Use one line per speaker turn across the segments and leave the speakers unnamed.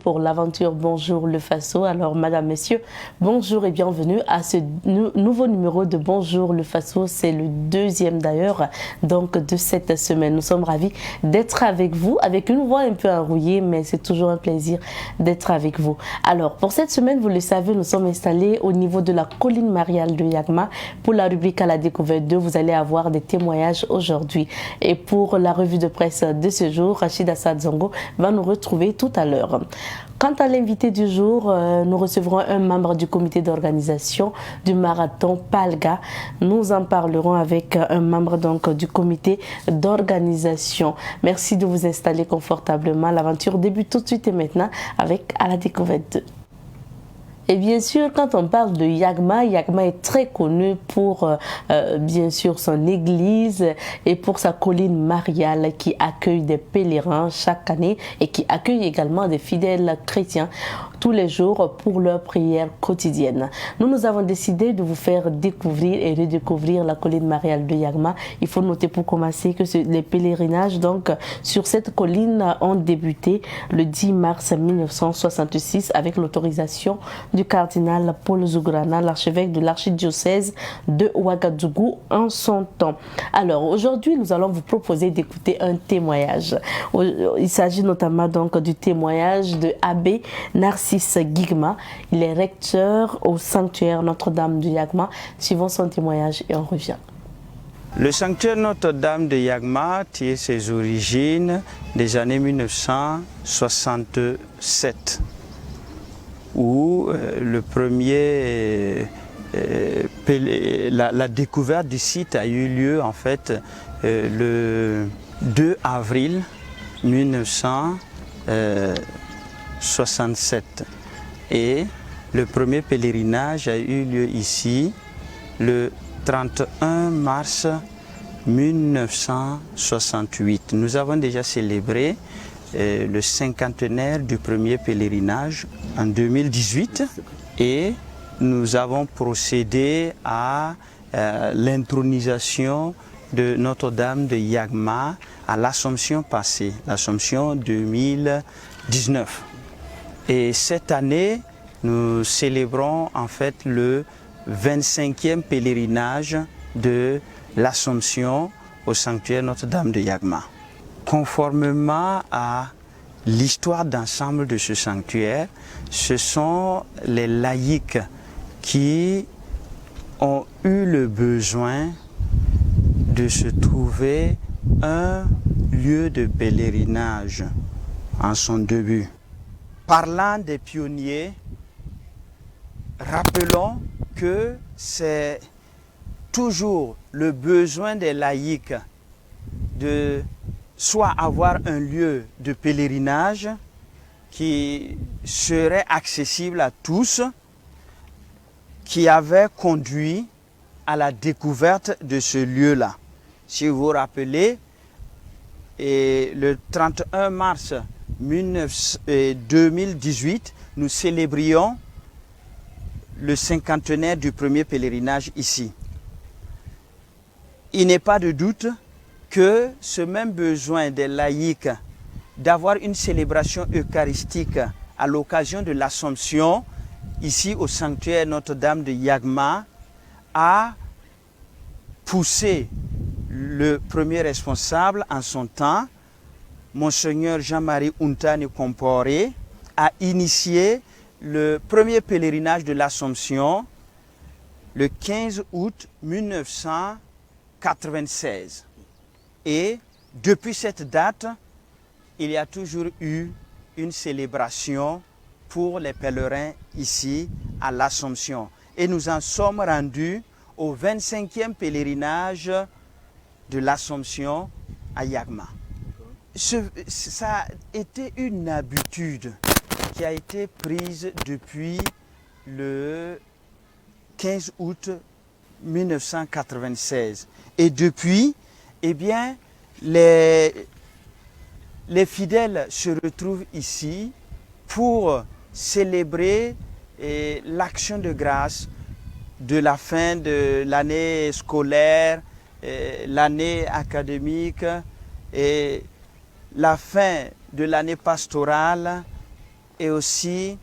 Pour l'aventure Bonjour le Faso. Alors madame, messieurs, bonjour et bienvenue à ce nouveau numéro de Bonjour le Faso. C'est le deuxième d'ailleurs donc de cette semaine. Nous sommes ravis d'être avec vous, avec une voix un peu enrouillée, mais c'est toujours un plaisir d'être avec vous. Alors pour cette semaine, vous le savez, nous sommes installés au niveau de la colline mariale de Yagma. Pour la rubrique à la découverte 2, vous allez avoir des témoignages aujourd'hui. Et pour la revue de presse de ce jour, Rachid Assad Zongo va nous retrouver tout à l'heure. Quant à l'invité du jour, nous recevrons un membre du comité d'organisation du marathon Palga. Nous en parlerons avec un membre donc du comité d'organisation. Merci de vous installer confortablement. L'aventure débute tout de suite et maintenant avec à la découverte 2. Et bien sûr, quand on parle de Yagma, Yagma est très connu pour, bien sûr, son église et pour sa colline mariale qui accueille des pèlerins chaque année et qui accueille également des fidèles chrétiens tous les jours pour leurs prières quotidiennes. Nous avons décidé de vous faire découvrir et redécouvrir la colline mariale de Yagma. Il faut noter pour commencer que les pèlerinages donc sur cette colline ont débuté le 10 mars 1966 avec l'autorisation du cardinal Paul Zougrana, l'archevêque de l'archidiocèse de Ouagadougou en son temps. Alors aujourd'hui, nous allons vous proposer d'écouter un témoignage. Il s'agit notamment donc du témoignage de Abbé Narcisse Guigma. Il est recteur au sanctuaire Notre-Dame de Yagma. Suivons son témoignage et on revient.
Le sanctuaire Notre-Dame de Yagma tire ses origines des années 1967. Où la découverte du site a eu lieu en fait le 2 avril 1967 et le premier pèlerinage a eu lieu ici le 31 mars 1968. Nous avons déjà célébré le cinquantenaire du premier pèlerinage en 2018 et nous avons procédé à l'intronisation de Notre-Dame de Yagma à l'Assomption passée, l'Assomption 2019. Et cette année, nous célébrons en fait le 25e pèlerinage de l'Assomption au sanctuaire Notre-Dame de Yagma. Conformément à l'histoire d'ensemble de ce sanctuaire, ce sont les laïcs qui ont eu le besoin de se trouver un lieu de pèlerinage en son début. Parlant des pionniers, rappelons que c'est toujours le besoin des laïcs de soit avoir un lieu de pèlerinage qui serait accessible à tous, qui avait conduit à la découverte de ce lieu-là. Si vous vous rappelez, le 31 mars 2018, nous célébrions le cinquantenaire du premier pèlerinage ici. Il n'est pas de doute que ce même besoin des laïcs d'avoir une célébration eucharistique à l'occasion de l'Assomption, ici au sanctuaire Notre-Dame de Yagma, a poussé le premier responsable en son temps, Monseigneur Jean-Marie Untani Comporé, à initier le premier pèlerinage de l'Assomption le 15 août 1996. Et depuis cette date, il y a toujours eu une célébration pour les pèlerins ici à l'Assomption. Et nous en sommes rendus au 25e pèlerinage de l'Assomption à Yagma. Ça a été une habitude qui a été prise depuis le 15 août 1996. Et depuis, eh bien, les fidèles se retrouvent ici pour célébrer l'action de grâce de la fin de l'année scolaire, l'année académique et la fin de l'année pastorale et aussi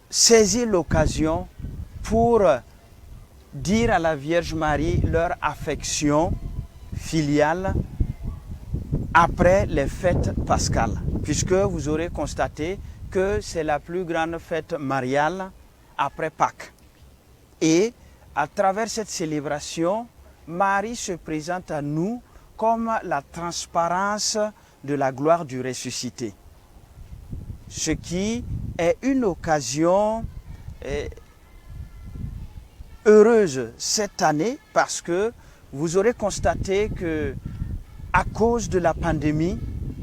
saisir l'occasion pour dire à la Vierge Marie leur affection filiale après les fêtes pascales, puisque vous aurez constaté que c'est la plus grande fête mariale après Pâques. Et à travers cette célébration, Marie se présente à nous comme la transparence de la gloire du ressuscité. Ce qui est une occasion heureuse cette année parce que vous aurez constaté que à cause de la pandémie,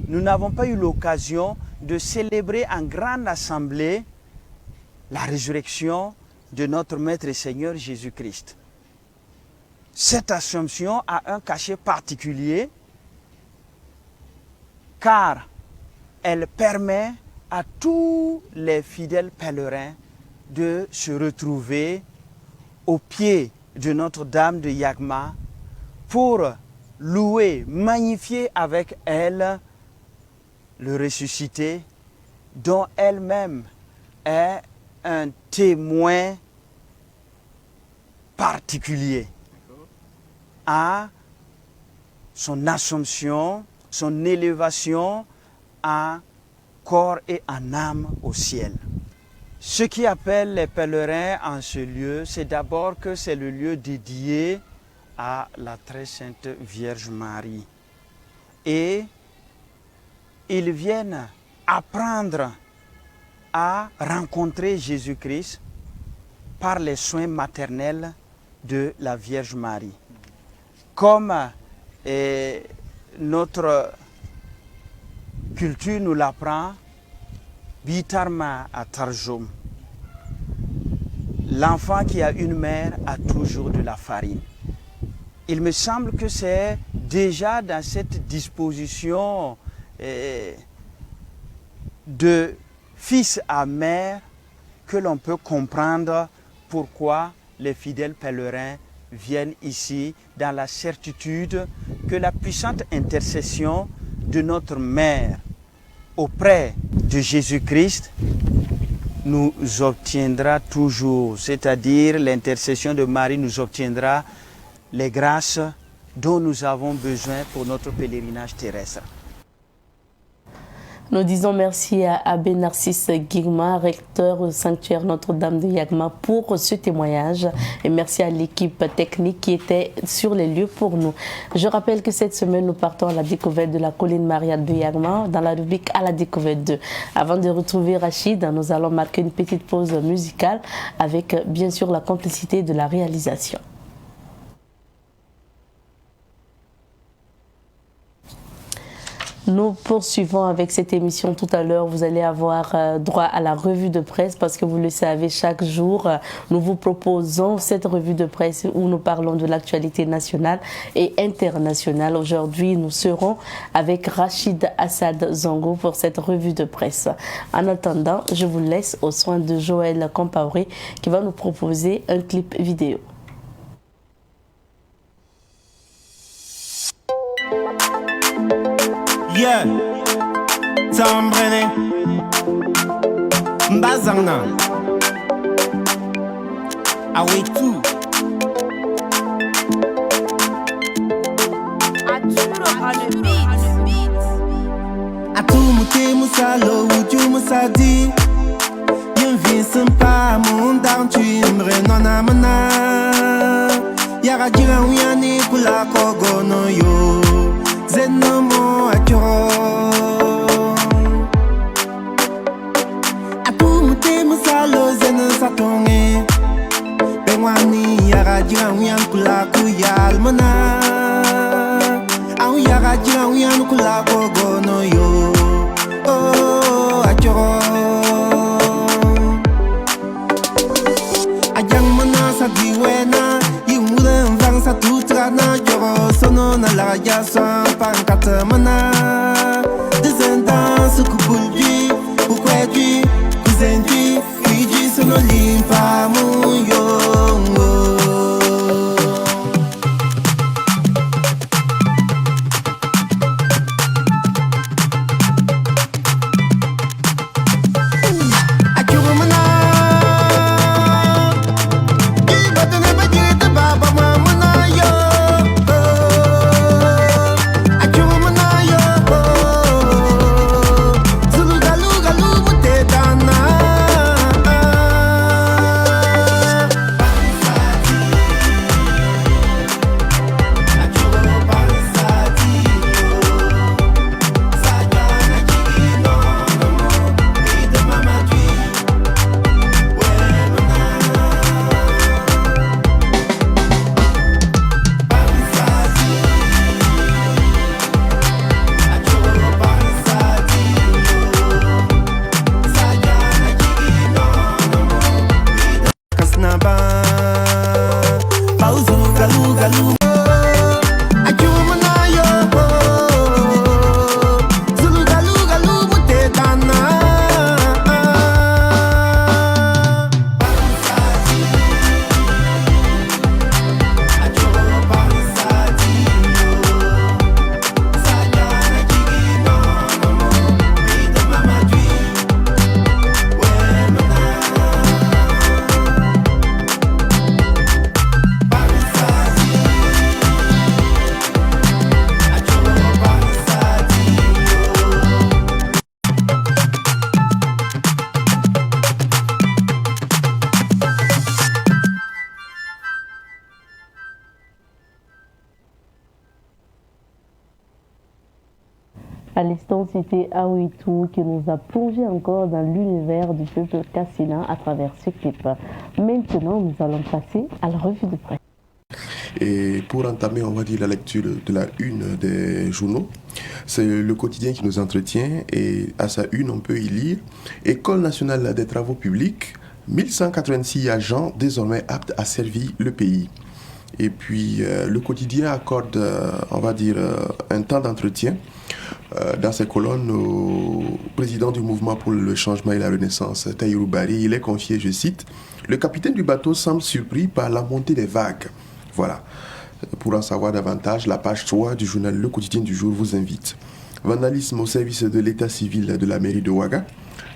nous n'avons pas eu l'occasion de célébrer en grande assemblée la résurrection de notre Maître et Seigneur Jésus-Christ. Cette Assomption a un cachet particulier car elle permet à tous les fidèles pèlerins de se retrouver au pied de Notre-Dame de Yagma pour louer, magnifier avec elle le ressuscité dont elle-même est un témoin particulier à son assomption, son élévation en corps et en âme au ciel. Ce qui appelle les pèlerins en ce lieu, c'est d'abord que c'est le lieu dédié à la très sainte Vierge Marie. Et ils viennent apprendre à rencontrer Jésus-Christ par les soins maternels de la Vierge Marie. Comme notre culture nous l'apprend, Bitarma à Tarjom, l'enfant qui a une mère a toujours de la farine. Il me semble que c'est déjà dans cette disposition de fils à mère que l'on peut comprendre pourquoi les fidèles pèlerins viennent ici dans la certitude que la puissante intercession de notre mère auprès de Jésus-Christ nous obtiendra toujours, c'est-à-dire l'intercession de Marie nous obtiendra les grâces dont nous avons besoin pour notre pèlerinage terrestre.
Nous disons merci à Abbé Narcisse Guigma, recteur au sanctuaire Notre-Dame de Yagma, pour ce témoignage. Et merci à l'équipe technique qui était sur les lieux pour nous. Je rappelle que cette semaine, nous partons à la découverte de la colline Mariale de Yagma dans la rubrique À la découverte 2. Avant de retrouver Rachid, nous allons marquer une petite pause musicale avec bien sûr la complicité de la réalisation. Nous poursuivons avec cette émission. Tout à l'heure, vous allez avoir droit à la revue de presse parce que vous le savez, chaque jour, nous vous proposons cette revue de presse où nous parlons de l'actualité nationale et internationale. Aujourd'hui, nous serons avec Rachid Assad Zongo pour cette revue de presse. En attendant, je vous laisse aux soins de Joël Compaoré qui va nous proposer un clip vidéo.
Yeah, Tambrene, Mbazana, Away too. Atumute Musalo, Uju Musadi, Yinvincent Pa, Mundan, Chimbre, Nonamana, Yaragira, Wiani, Pula, Kogo, no yo. Zenomo akiro Apumute musalo zeno satonge Bengwani yarajiran wiyan kula kuyal mana Au yarajiran wiyan kula kogono yo Oh akiro Ajang mana sadiwena Yimuren vang satutra na joro Sono na la jasa pankata mana
À l'instant, c'était Aouitou qui nous a plongé encore dans l'univers du peuple Kassina à travers ce clip. Maintenant, nous allons passer à la revue de presse.
Et pour entamer, on va dire, la lecture de la une des journaux, c'est le quotidien qui nous entretient et à sa une, on peut y lire « École nationale des travaux publics, 1186 agents désormais aptes à servir le pays ». Et puis, le quotidien accorde, on va dire, un temps d'entretien dans ses colonnes au président du mouvement pour le changement et la renaissance, Tahirou Barry. Il est confié, je cite, « Le capitaine du bateau semble surpris par la montée des vagues ». Voilà. Pour en savoir davantage, la page 3 du journal Le Quotidien du Jour vous invite. Vandalisme au service de l'état civil de la mairie de Ouaga.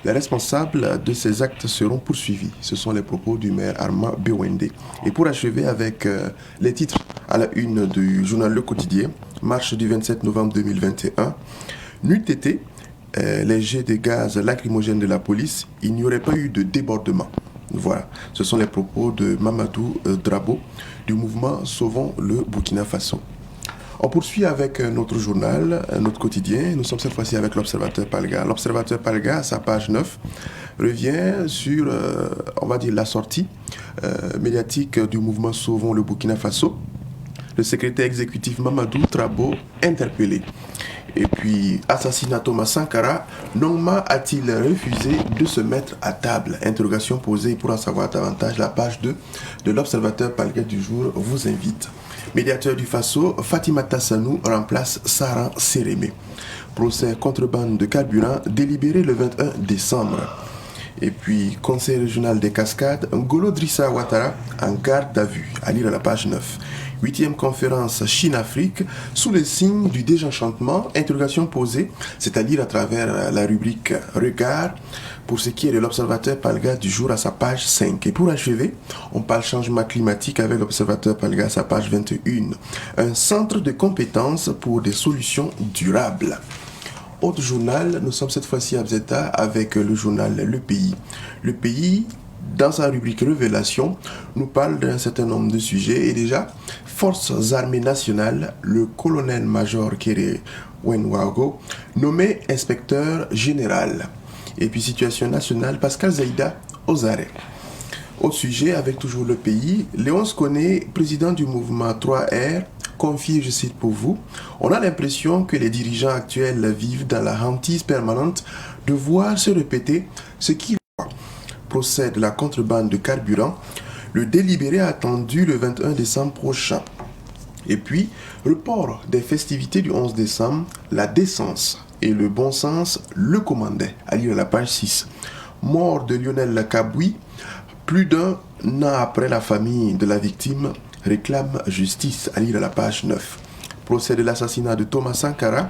Les responsables de ces actes seront poursuivis. Ce sont les propos du maire Arma Bewende. Et pour achever avec les titres à la une du journal Le Quotidien, marche du 27 novembre 2021, n'eût été les jets de gaz lacrymogènes de la police, il n'y aurait pas eu de débordement. Voilà, ce sont les propos de Mamadou Drabo du mouvement Sauvons le Burkina Faso. On poursuit avec notre journal, notre quotidien. Nous sommes cette fois-ci avec l'Observateur Palga. L'Observateur Palga, à sa page 9, revient sur, on va dire, la sortie médiatique du mouvement Sauvons le Burkina Faso. Le secrétaire exécutif Mamadou Drabo interpellé. Et puis, assassinat Thomas Sankara, Nongma a-t-il refusé de se mettre à table? Interrogation posée. Pour en savoir davantage, la page 2 de l'Observateur Palga du jour vous invite. Médiateur du Faso, Fatimata Sanou remplace Saran Sérémé. Procès contrebande de carburant délibéré le 21 décembre. Et puis, Conseil régional des Cascades, Ngolo Drissa Ouattara en garde à vue. À lire à la page 9. 8e conférence Chine-Afrique, sous le signe du désenchantement, interrogation posée, c'est-à-dire à travers la rubrique Regard, pour ce qui est de l'Observateur Palga du jour à sa page 5. Et pour achever, on parle changement climatique avec l'Observateur Palga à sa page 21. Un centre de compétences pour des solutions durables. Autre journal, nous sommes cette fois-ci à Bzeta avec le journal Le Pays. Le Pays, dans sa rubrique Révélation, nous parle d'un certain nombre de sujets. Et déjà, Forces armées nationales, le colonel-major Kéré Wenwago, nommé inspecteur général. Et puis situation nationale, Pascal Zaïda aux arrêts. Autre sujet, avec toujours Le Pays, Léonce Koné, président du mouvement 3R, confie, je cite pour vous, on a l'impression que les dirigeants actuels vivent dans la hantise permanente de voir se répéter ce qu'ils voient. Procès de la contrebande de carburant, le délibéré attendu le 21 décembre prochain. Et puis, report des festivités du 11 décembre, la décence et le bon sens le commandaient. À lire à la page 6. Mort de Lionel Kaboui, plus d'un an après, la famille de la victime réclame justice. À lire à la page 9. Procès de l'assassinat de Thomas Sankara.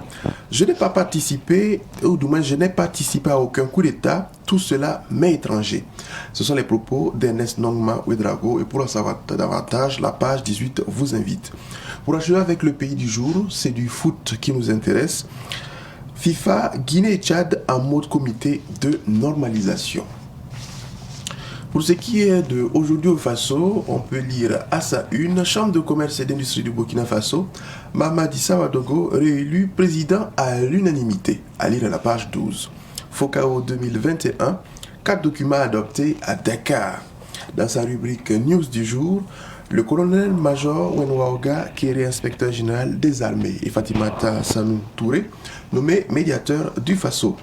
Je n'ai pas participé, ou du moins je n'ai participé à aucun coup d'État, tout cela m'est étranger. Ce sont les propos d'Ernest Nongma Ouedraogo, et pour en savoir davantage, la page 18 vous invite. Pour achever avec Le Pays du jour, c'est du foot qui nous intéresse. FIFA, Guinée et Tchad en mode comité de normalisation. Pour ce qui est de aujourd'hui au Faso, on peut lire à sa une, Chambre de commerce et d'industrie du Burkina Faso, Mamadi Sawadogo réélu président à l'unanimité. À lire à la page 12. FOCAO 2021, 4 documents adoptés à Dakar. Dans sa rubrique News du jour, le colonel-major Wenwaoga, qui est inspecteur général des armées, et Fatimata Sanou Touré, nommé médiateur du Faso.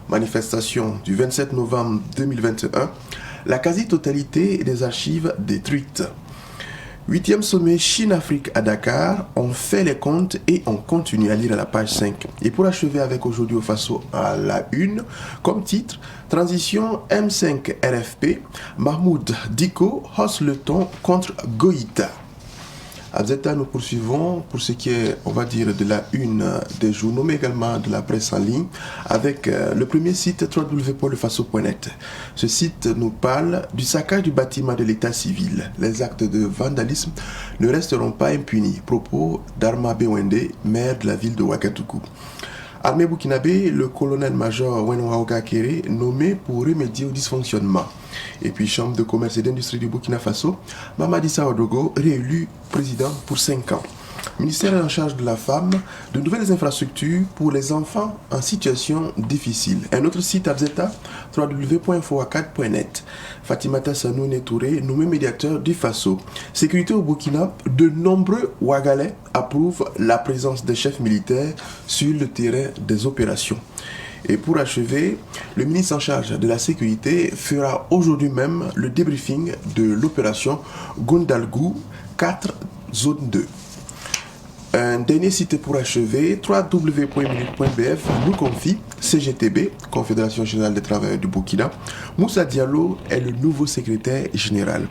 Manifestation du 27 novembre 2021, la quasi-totalité des archives détruites. 8e sommet Chine-Afrique à Dakar, on fait les comptes et on continue à lire à la page 5. Et pour achever avec aujourd'hui au Faso à la une, comme titre, transition M5 RFP, Mahmoud Diko hausse le ton contre Goïta. À Zeta, nous poursuivons pour ce qui est, on va dire, de la une des journaux, mais également de la presse en ligne, avec le premier site www.lefaso.net. Ce site nous parle du saccage du bâtiment de l'état civil. Les actes de vandalisme ne resteront pas impunis. Propos d'Arma Bewende, maire de la ville de Ouagadougou. Armée burkinabé, le colonel-major Wenwaoga Kéré, nommé pour remédier au dysfonctionnement. Et puis, Chambre de commerce et d'industrie du Burkina Faso, Mamadi Sawadogo, réélu président pour 5 ans. Ministère en charge de la femme, de nouvelles infrastructures pour les enfants en situation difficile. Un autre site Abzeta, www.infoacad.net. Fatimata Sanoune Touré, nommé médiateur du FASO. Sécurité au Burkina, de nombreux Ouagalais approuvent la présence des chefs militaires sur le terrain des opérations. Et pour achever, le ministre en charge de la sécurité fera aujourd'hui même le débriefing de l'opération Gondalgou 4 zone 2. Un dernier site pour achever, www.minute.bf nous confie CGTB, Confédération Générale des Travailleurs du Burkina. Moussa Diallo est le nouveau secrétaire général.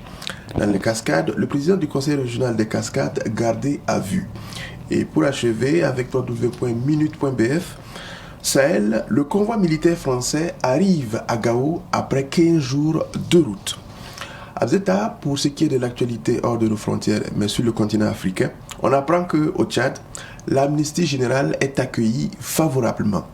Dans les Cascades, le président du conseil régional des Cascades gardé à vue. Et pour achever, avec www.minute.bf, Sahel, le convoi militaire français arrive à Gao après 15 jours de route. Abzeta, pour ce qui est de l'actualité hors de nos frontières, mais sur le continent africain, on apprend qu'au Tchad, l'amnistie générale est accueillie favorablement.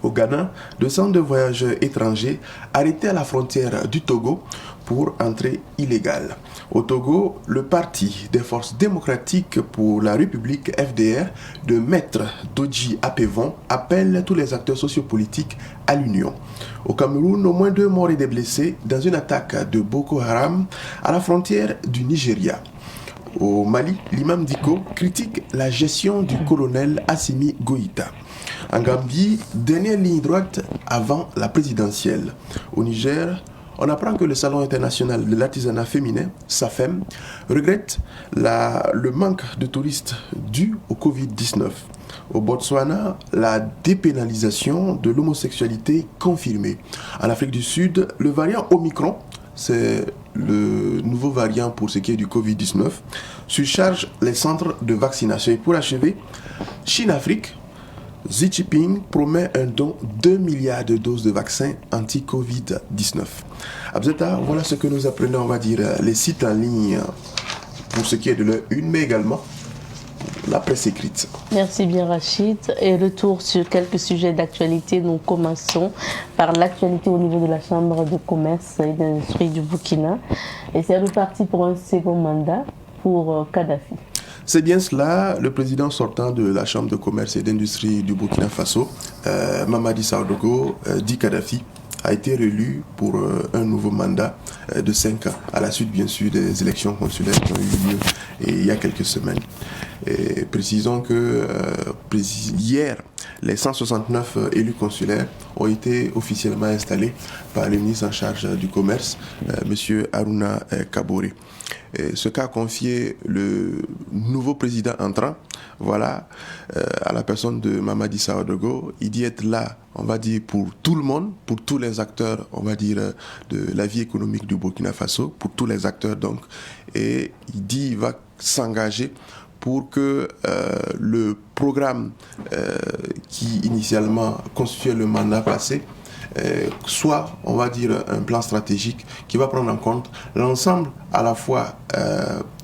Au Ghana, 202 voyageurs étrangers arrêtés à la frontière du Togo pour entrée illégale. Au Togo, le Parti des forces démocratiques pour la République FDR de Maître Dodji Apevon appelle tous les acteurs sociopolitiques à l'union. Au Cameroun, au moins 2 morts et des blessés dans une attaque de Boko Haram à la frontière du Nigeria. Au Mali, l'imam Diko critique la gestion du colonel Assimi Goïta. En Gambie, dernière ligne droite avant la présidentielle. Au Niger, on apprend que le Salon international de l'artisanat féminin, SAFEM, regrette le manque de touristes dû au Covid-19. Au Botswana, la dépénalisation de l'homosexualité confirmée. En Afrique du Sud, le variant Omicron, c'est le nouveau variant pour ce qui est du Covid-19, surcharge les centres de vaccination. Et pour achever, Chine-Afrique, Xi Jinping promet un don de 2 milliards de doses de vaccins anti-Covid-19. Abzeta, voilà ce que nous apprenons, on va dire, les sites en ligne pour ce qui est de leur une, mais également la presse écrite.
Merci bien Rachid. Et retour sur quelques sujets d'actualité. Nous commençons par l'actualité au niveau de la Chambre de commerce et d'industrie du Burkina. Et c'est reparti pour un second mandat pour Kadhafi.
C'est bien cela, le président sortant de la Chambre de commerce et d'industrie du Burkina Faso, Mamadi Sandaogo, dit Kadhafi, a été réélu pour un nouveau mandat de 5 ans, à la suite bien sûr des élections consulaires qui ont eu lieu il y a quelques semaines. Et précisons que hier, les 169 élus consulaires ont été officiellement installés par le ministre en charge du commerce, M. Haruna Kaboré. Ce qu'a confié le nouveau président entrant, voilà, à la personne de Mamadi Sandaogo, il dit être là, on va dire, pour tout le monde, pour tous les acteurs, on va dire, de la vie économique du Burkina Faso, pour tous les acteurs donc, et il dit qu'il va s'engager pour que le programme qui initialement constituait le mandat passé soit, on va dire, un plan stratégique qui va prendre en compte l'ensemble à la fois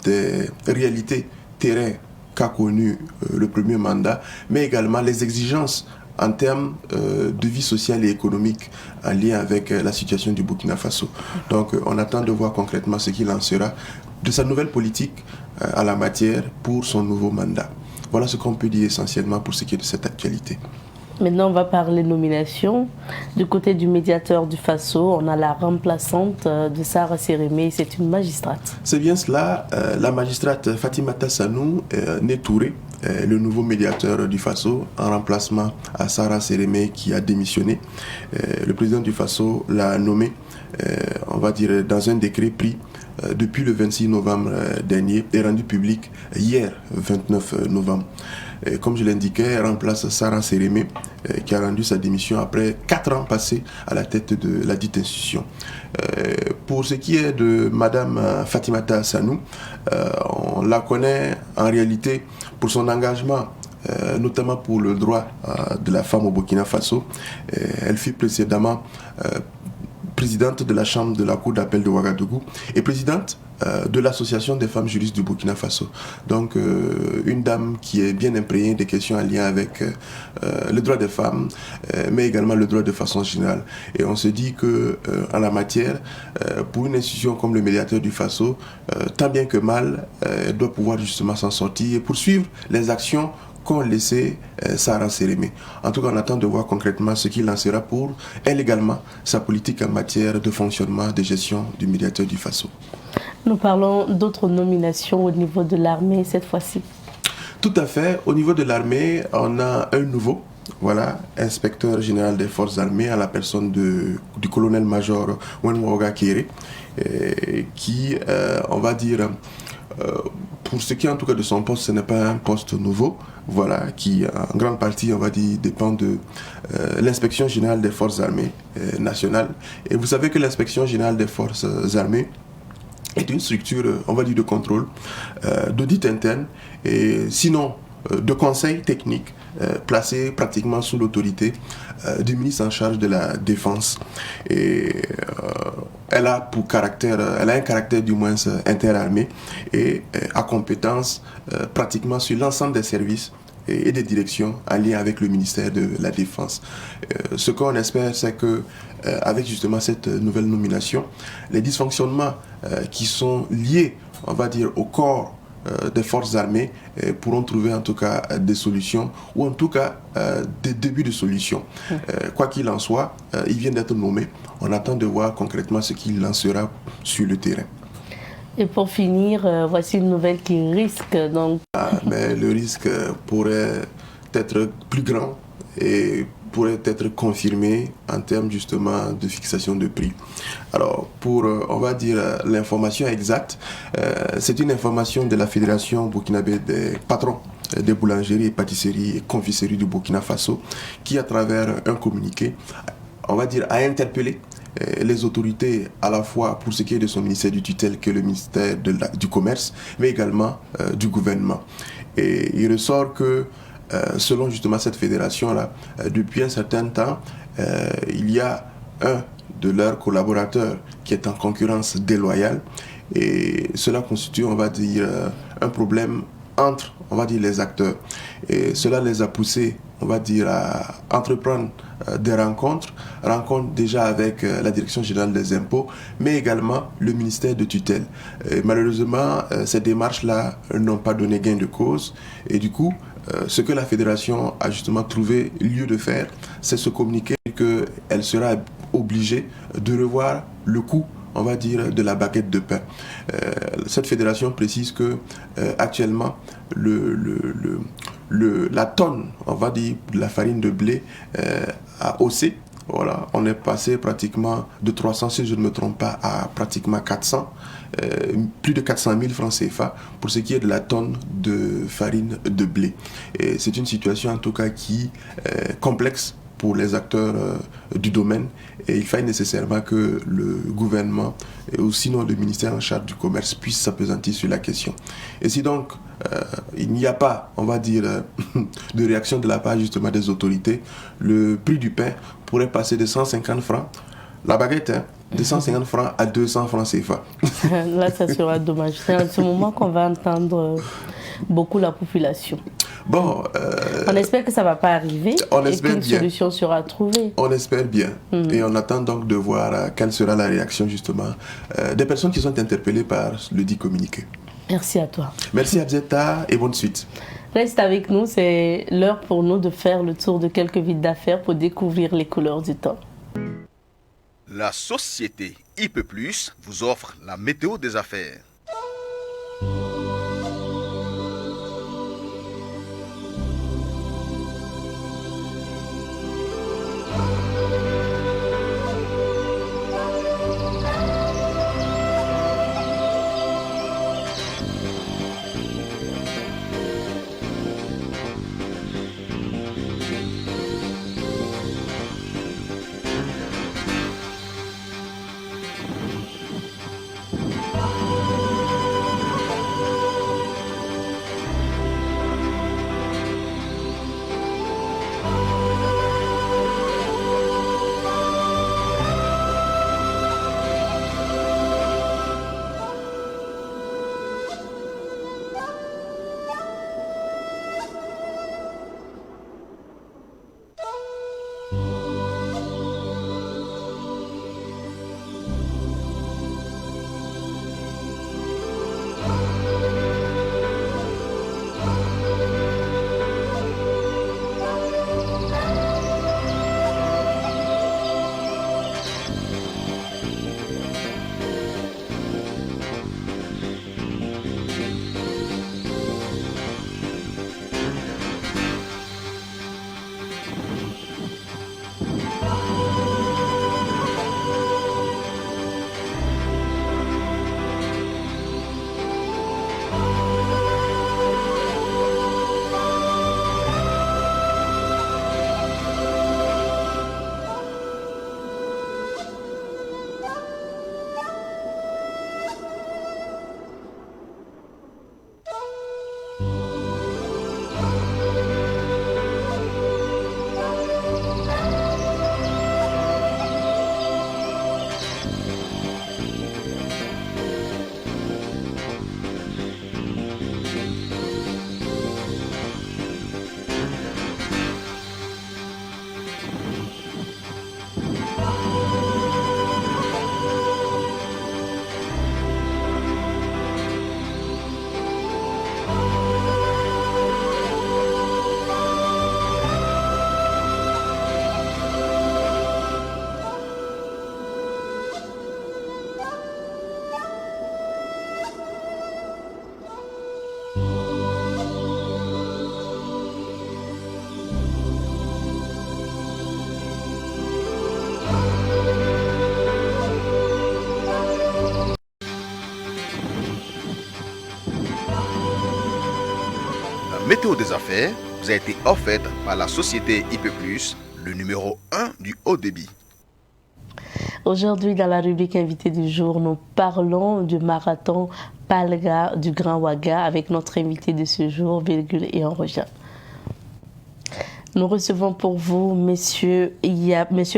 des réalités terrain qu'a connu le premier mandat, mais également les exigences en termes de vie sociale et économique en lien avec la situation du Burkina Faso. Donc on attend de voir concrètement ce qu'il en sera de sa nouvelle politique à la matière pour son nouveau mandat. Voilà ce qu'on peut dire essentiellement pour ce qui est de cette actualité.
Maintenant, on va parler nomination. Du côté du médiateur du Faso, on a la remplaçante de Sarah Sérémé, c'est une magistrate.
C'est bien cela, la magistrate Fatimata Sanoune Touré, le nouveau médiateur du Faso, en remplacement à Sarah Sérémé qui a démissionné. Le président du Faso l'a nommé, on va dire, dans un décret pris depuis le 26 novembre dernier et rendu public hier, 29 novembre. Comme je l'indiquais, elle remplace Sarah Sérémé, qui a rendu sa démission après 4 ans passés à la tête de la dite institution. Pour ce qui est de Madame Fatimata Sanoune, on la connaît en réalité pour son engagement, notamment pour le droit de la femme au Burkina Faso. Elle fut précédemment présidente de la chambre de la cour d'appel de Ouagadougou et présidente de l'Association des femmes juristes du Burkina Faso. Donc, une dame qui est bien imprégnée des questions en lien avec le droit des femmes, mais également le droit de façon générale. Et on se dit que en la matière, pour une institution comme le médiateur du Faso, tant bien que mal, elle doit pouvoir justement s'en sortir et poursuivre les actions qu'ont laissé Sarah Sérémé. En tout cas, on attend de voir concrètement ce qu'il lancera pour, elle également, sa politique en matière de fonctionnement, de gestion du médiateur du Faso. Nous parlons d'autres nominations au niveau de l'armée cette fois-ci. Tout à fait. Au niveau de l'armée, on a un nouveau, voilà, inspecteur général des forces armées à la personne du colonel-major Wenwoga Kéré, qui, on va dire, pour ce qui est en tout cas de son poste, ce n'est pas un poste nouveau, voilà, qui en grande partie, on va dire, dépend de l'inspection générale des forces armées nationales. Et vous savez que l'inspection générale des forces armées est une structure, on va dire, de contrôle, d'audit interne, et sinon de conseil technique, placé pratiquement sous l'autorité du ministre en charge de la Défense. Et elle a un caractère du moins interarmé et à compétence pratiquement sur l'ensemble des services et des directions en lien avec le ministère de la Défense. Ce qu'on espère, c'est que avec justement cette nouvelle nomination, les dysfonctionnements qui sont liés, on va dire, au corps des forces armées pourront trouver en tout cas des solutions ou en tout cas des débuts de solutions. Quoi qu'il en soit, il vient d'être nommé. On attend de voir concrètement ce qu'il lancera sur le terrain. Et pour finir, voici une nouvelle qui risque donc... mais le risque pourrait être plus grand et pourrait être confirmé en termes justement de fixation de prix. Alors pour, on va dire, l'information exacte, c'est une information de la Fédération burkinabé des patrons des boulangeries et pâtisseries et confiseries du Burkina Faso qui, à travers un communiqué, on va dire, a interpellé les autorités à la fois pour ce qui est de son ministère du tutelle que le ministère du commerce, mais également du gouvernement. Et il ressort que selon justement cette fédération-là, depuis un certain temps, il y a un de leurs collaborateurs qui est en concurrence déloyale et cela constitue, on va dire, un problème entre, on va dire, les acteurs. Et cela les a poussés, on va dire, à entreprendre des rencontres déjà avec la Direction générale des impôts, mais également le ministère de tutelle. Et malheureusement, ces démarches-là n'ont pas donné gain de cause et du coup, ce que la fédération a justement trouvé lieu de faire, c'est se communiquer qu'elle sera obligée de revoir le coût, on va dire, de la baguette de pain. Cette fédération précise que actuellement la tonne, on va dire, de la farine de blé a haussé. Voilà, on est passé pratiquement de 300, si je ne me trompe pas, à pratiquement 400, plus de 400 000 francs CFA pour ce qui est de la tonne de farine de blé. Et c'est une situation en tout cas qui est complexe pour les acteurs du domaine et il faille nécessairement que le gouvernement ou sinon le ministère en charge du commerce puisse s'appesantir sur la question. Et si donc il n'y a pas, on va dire, de réaction de la part justement des autorités, le prix du pain pourrait passer de 150 francs, la baguette, de 150 francs à 200 francs CFA. Là, ça sera dommage. C'est à ce moment qu'on va entendre beaucoup la population. Bon, on espère que ça ne va pas arriver et qu'une solution sera trouvée. On espère bien. Et on attend donc de voir quelle sera la réaction justement des personnes qui sont interpellées par le dit communiqué. Merci à toi. Merci Abzeta et bonne suite. Reste avec nous, c'est l'heure pour nous de faire le tour de quelques villes d'affaires pour découvrir les couleurs du temps.
La société IP+ vous offre la météo des affaires. météo des affaires vous a été offerte par la société IP+, le numéro 1 du haut débit.
Aujourd'hui, dans la rubrique invité du jour, nous parlons du marathon Palga du Grand Ouaga avec notre invité de ce jour, virgule, et on revient. Nous recevons pour vous Monsieur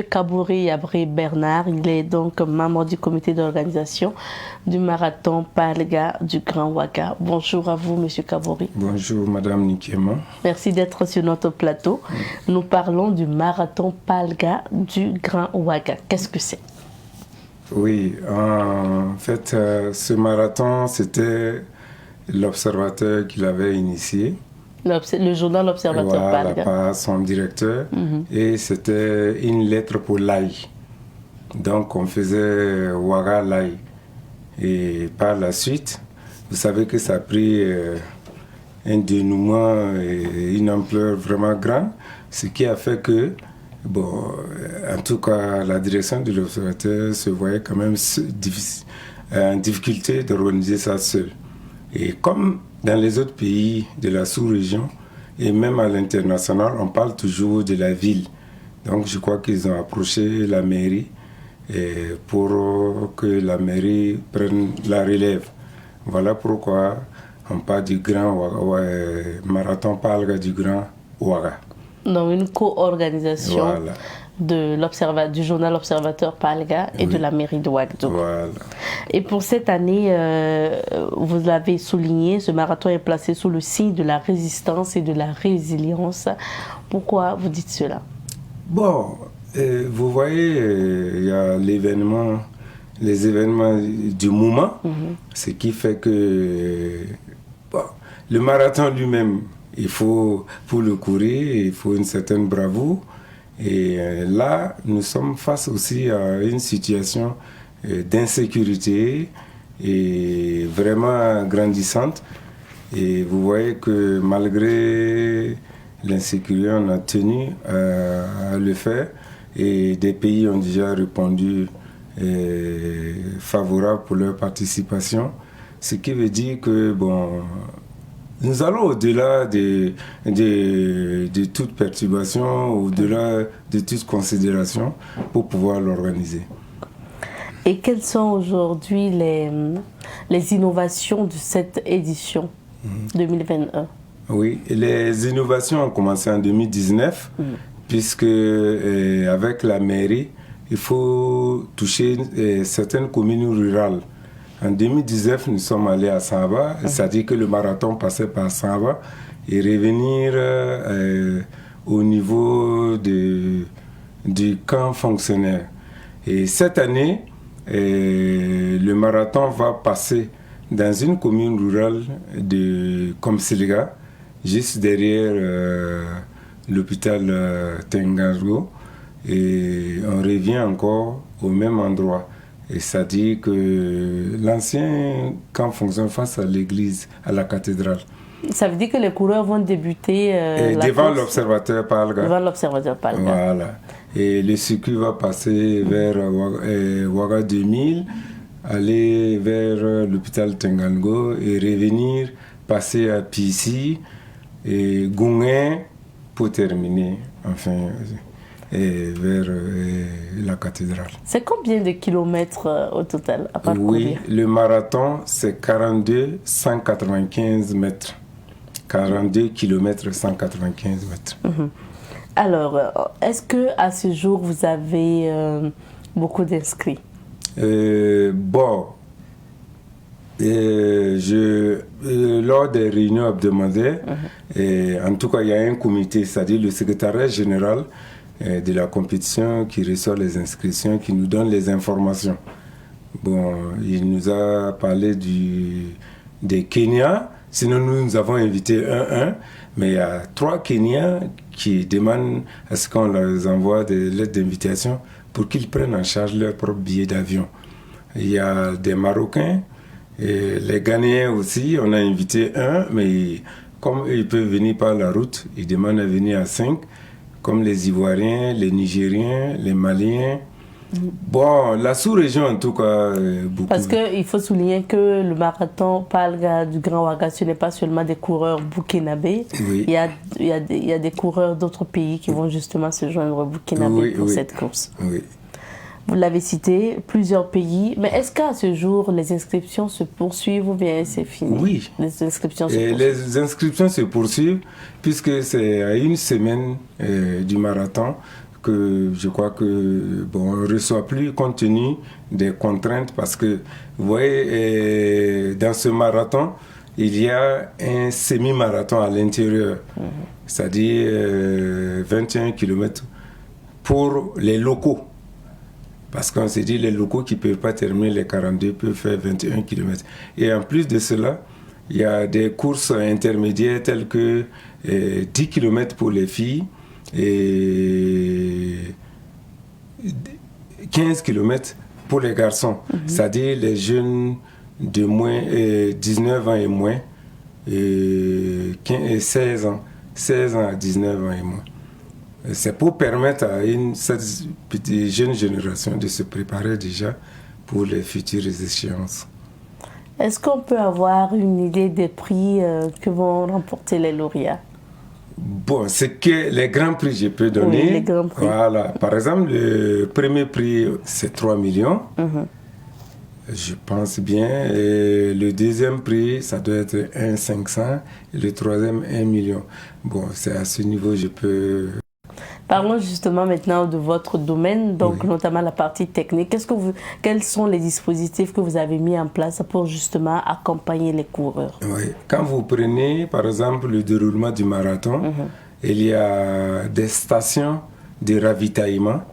Kabouri Yabré Bernard. Il est donc membre du comité d'organisation du marathon Palga du Grand Ouaga. Bonjour à vous, Monsieur Kabouri.
Bonjour, Madame Nikema.
Merci d'être sur notre plateau. Nous parlons du marathon Palga du Grand Ouaga. Qu'est-ce que c'est?
Oui, en fait, ce marathon, c'était l'observateur qui l'avait initié.
Le journal L'Observateur Palga.
Par son directeur. Et c'était une lettre pour l'Aï. Donc, on faisait Ouaga l'Aï. Et par la suite, vous savez que ça a pris un dénouement et une ampleur vraiment grande, ce qui a fait que, bon, en tout cas, la direction de l'Observateur se voyait quand même en difficulté d'organiser ça seul. Et comme dans les autres pays de la sous-région et même à l'international, on parle toujours de la ville. Donc je crois qu'ils ont approché la mairie pour que la mairie prenne la relève. Voilà pourquoi on parle du grand marathon Palga du Grand Ouaga.
Donc une co-organisation du journal Observateur Palga et de la mairie de Ouagadougou.
Voilà.
Et pour cette année, vous l'avez souligné, ce marathon est placé sous le signe de la résistance et de la résilience. Pourquoi vous dites cela?
Bon, vous voyez, il y a les événements du moment, ce qui fait que le marathon lui-même, il faut, pour le courir, il faut une certaine bravoure. Et là, nous sommes face aussi à une situation d'insécurité et vraiment grandissante. Et vous voyez que malgré l'insécurité, on a tenu à le faire. Et des pays ont déjà répondu favorables pour leur participation. Ce qui veut dire que, bon, nous allons au-delà de toute perturbation, au-delà de toute considération pour pouvoir l'organiser.
Et quelles sont aujourd'hui les innovations de cette édition 2021? Oui,
les innovations ont commencé en 2019, puisque avec la mairie, il faut toucher certaines communes rurales. En 2019, nous sommes allés à Samba, c'est-à-dire que le marathon passait par Samba et revenir au niveau du camp fonctionnaire. Et cette année, le marathon va passer dans une commune rurale de Komsiliga, juste derrière l'hôpital Tengargo, et on revient encore au même endroit. Et ça dit que l'ancien camp fonctionne face à l'église, à la cathédrale.
Ça veut dire que les coureurs vont débuter
devant l'observateur Palga.
Devant l'observateur Palga.
Voilà. Et le circuit va passer vers Ouaga 2000, aller vers l'hôpital Tengango et revenir, passer à Pissi et Goungin pour terminer. Enfin. Et vers la cathédrale.
C'est combien de kilomètres au total à parcourir?
Oui, le marathon, c'est 195 mètres. 42 kilomètres, 195 mètres.
Alors, est-ce qu'à ce jour, vous avez beaucoup d'inscrits?
Lors des réunions hebdomadaires, en tout cas, il y a un comité, c'est-à-dire le secrétariat général de la compétition qui reçoit les inscriptions, qui nous donne les informations. Bon, il nous a parlé des Kenyans, sinon nous avons invité un, mais il y a 3 Kenyans qui demandent à ce qu'on leur envoie des lettres d'invitation pour qu'ils prennent en charge leur propre billet d'avion. Il y a des Marocains, et les Ghanéens aussi, on a invité un, mais comme ils peuvent venir par la route, ils demandent à venir à 5, comme les Ivoiriens, les Nigériens, les Maliens, Bon, la sous-région en tout cas, beaucoup.
Parce qu'il faut souligner que le marathon Palga du Grand Ouaga, ce n'est pas seulement des coureurs burkinabés.
Oui.
Il y a des coureurs d'autres pays qui vont justement se joindre au Burkinabé pour cette course.
Oui.
Vous l'avez cité, plusieurs pays. Mais est-ce qu'à ce jour, les inscriptions se poursuivent ou bien c'est fini?
Oui.
Les inscriptions se
Et
poursuivent.
les inscriptions se poursuivent puisque c'est à une semaine du marathon que je crois que on ne reçoit plus compte tenu des contraintes parce que vous voyez dans ce marathon il y a un semi-marathon à l'intérieur, c'est-à-dire 21 km pour les locaux. Parce qu'on s'est dit les locaux qui ne peuvent pas terminer les 42 peuvent faire 21 km. Et en plus de cela, il y a des courses intermédiaires telles que 10 km pour les filles et 15 km pour les garçons. C'est-à-dire les jeunes de moins 19 ans et moins, et 16 ans à 19 ans et moins. C'est pour permettre à cette petite jeune génération de se préparer déjà pour les futures échéances.
Est-ce qu'on peut avoir une idée des prix que vont remporter les lauréats?
Bon, c'est que les grands prix, je peux donner.
Oui, les grands prix.
Voilà. Par exemple, le premier prix, c'est 3 millions. Je pense bien. Et le deuxième prix, ça doit être 1,500. Et le troisième, 1 million. Bon, c'est à ce niveau, je peux...
Parlons justement maintenant de votre domaine, donc notamment la partie technique. Quels sont les dispositifs que vous avez mis en place pour justement accompagner les coureurs?
Oui. Quand vous prenez par exemple le déroulement du marathon, il y a des stations de ravitaillement.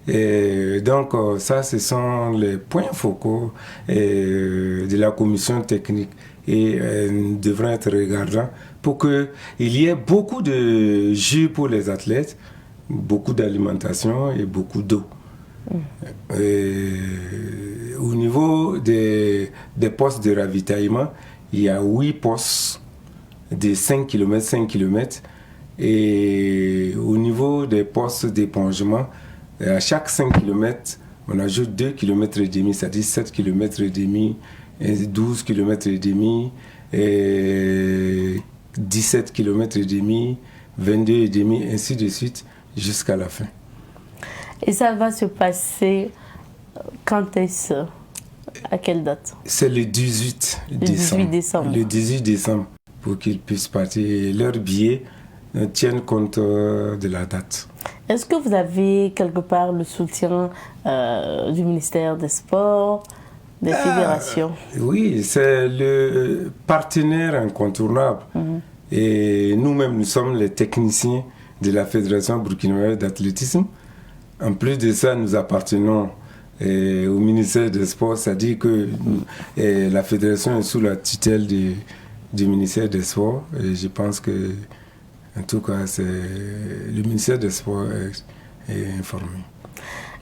Et donc ça, ce sont les points focaux de la commission technique et devraient être regardants pour qu'il y ait beaucoup de jus pour les athlètes, beaucoup d'alimentation et beaucoup d'eau. Au niveau des postes de ravitaillement, il y a 8 postes de 5 km. Et au niveau des postes d'épongement, à chaque 5 km, on ajoute 2 km et demi, c'est-à-dire 7 km et demi, 12 km et demi, 17 km et demi, 22 et demi, ainsi de suite, jusqu'à la fin.
Et ça va se passer quand est-ce? À quelle date?
C'est le 18 décembre.
18 décembre.
Le 18 décembre, pour qu'ils puissent partir. Leurs billets tiennent compte de la date.
Est-ce que vous avez quelque part le soutien du ministère des Sports, des fédérations?
Oui, c'est le partenaire incontournable. Et nous-mêmes, nous sommes les techniciens de la Fédération burkinabé d'athlétisme. En plus de ça, nous appartenons au ministère des Sports, c'est-à-dire que la fédération est sous la tutelle du ministère des Sports. Et je pense que, en tout cas, le ministère des Sports est informé.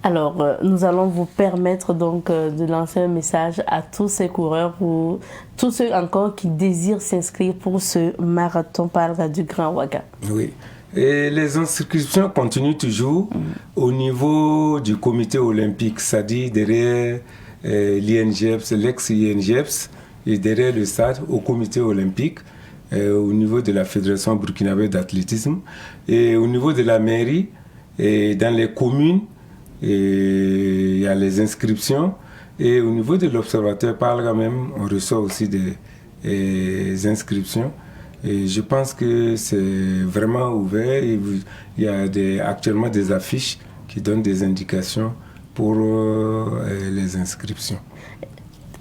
Alors, nous allons vous permettre donc de lancer un message à tous ces coureurs, ou tous ceux encore qui désirent s'inscrire pour ce marathon Palga du Grand Ouaga.
Oui. Et les inscriptions continuent toujours au niveau du comité olympique, c'est-à-dire derrière l'INGEPS, l'ex-INGEPS, et derrière le stade au comité olympique, au niveau de la Fédération burkinabé d'athlétisme, et au niveau de la mairie, et dans les communes, et il y a les inscriptions. Et au niveau de l'observateur Palga même, on reçoit aussi des inscriptions. Et je pense que c'est vraiment ouvert. Il y a actuellement des affiches qui donnent des indications pour les inscriptions.